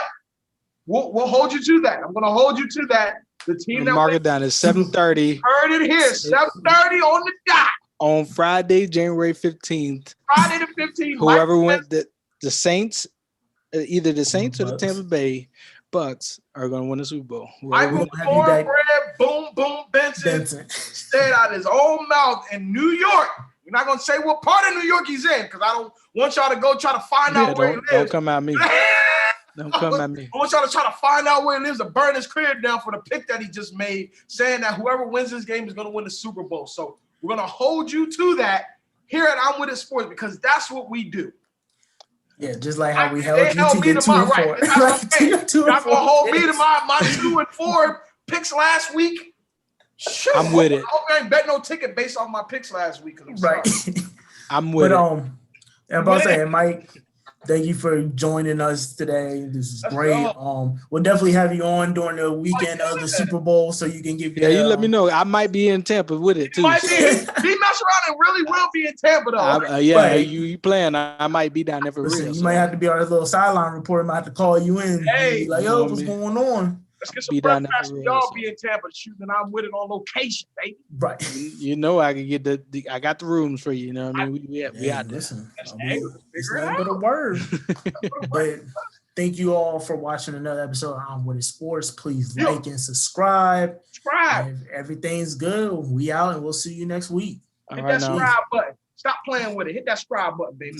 we'll hold you to that. I'm going to hold you to that. The team that mark it down is 7:30. Heard it here, 7:30 on the dot. On Friday, January 15th. Friday the 15th. Whoever went, the Saints, either the Saints or the Tampa Bay Bucks are going to win the Super Bowl. Michael Cornbread, Boom Boom Benson said out his own mouth in New York. We're not going to say what part of New York he's in because I don't want y'all to go try to find out where he lives. Don't come at me. Don't come at me. I want y'all to try to find out where he lives to burn his crib down for the pick that he just made, saying that whoever wins this game is going to win the Super Bowl. So we're going to hold you to that here at I'm With It Sports because that's what we do. Yeah, just like how we held you to the 2-4. Y'all going to hold me to my 2 and 4 picks last week? Shoot, I'm with it. I hope I ain't bet no ticket based off my picks last week. I'm with it. I'm about to say, Mike, thank you for joining us today. This is great. We'll definitely have you on during the weekend of the Super Bowl so you can give you let me know. I might be in Tampa with it too. He mess around and really will be in Tampa though. You playing? I might be down there for real. You might have to be our little sideline reporter. Might have to call you in. Hey, be like, yo, what's going on? Let's get some breakfast. Y'all be in Tampa shooting. I'm with it on location, baby. Right. I can get I got the rooms for you. You know what I mean? We out there. Listen, it's nothing but a word. But thank you all for watching another episode of I'm With It Sports. Please like and subscribe. If everything's good, we out and we'll see you next week. Hit that subscribe button. Stop playing with it. Hit that subscribe button, baby.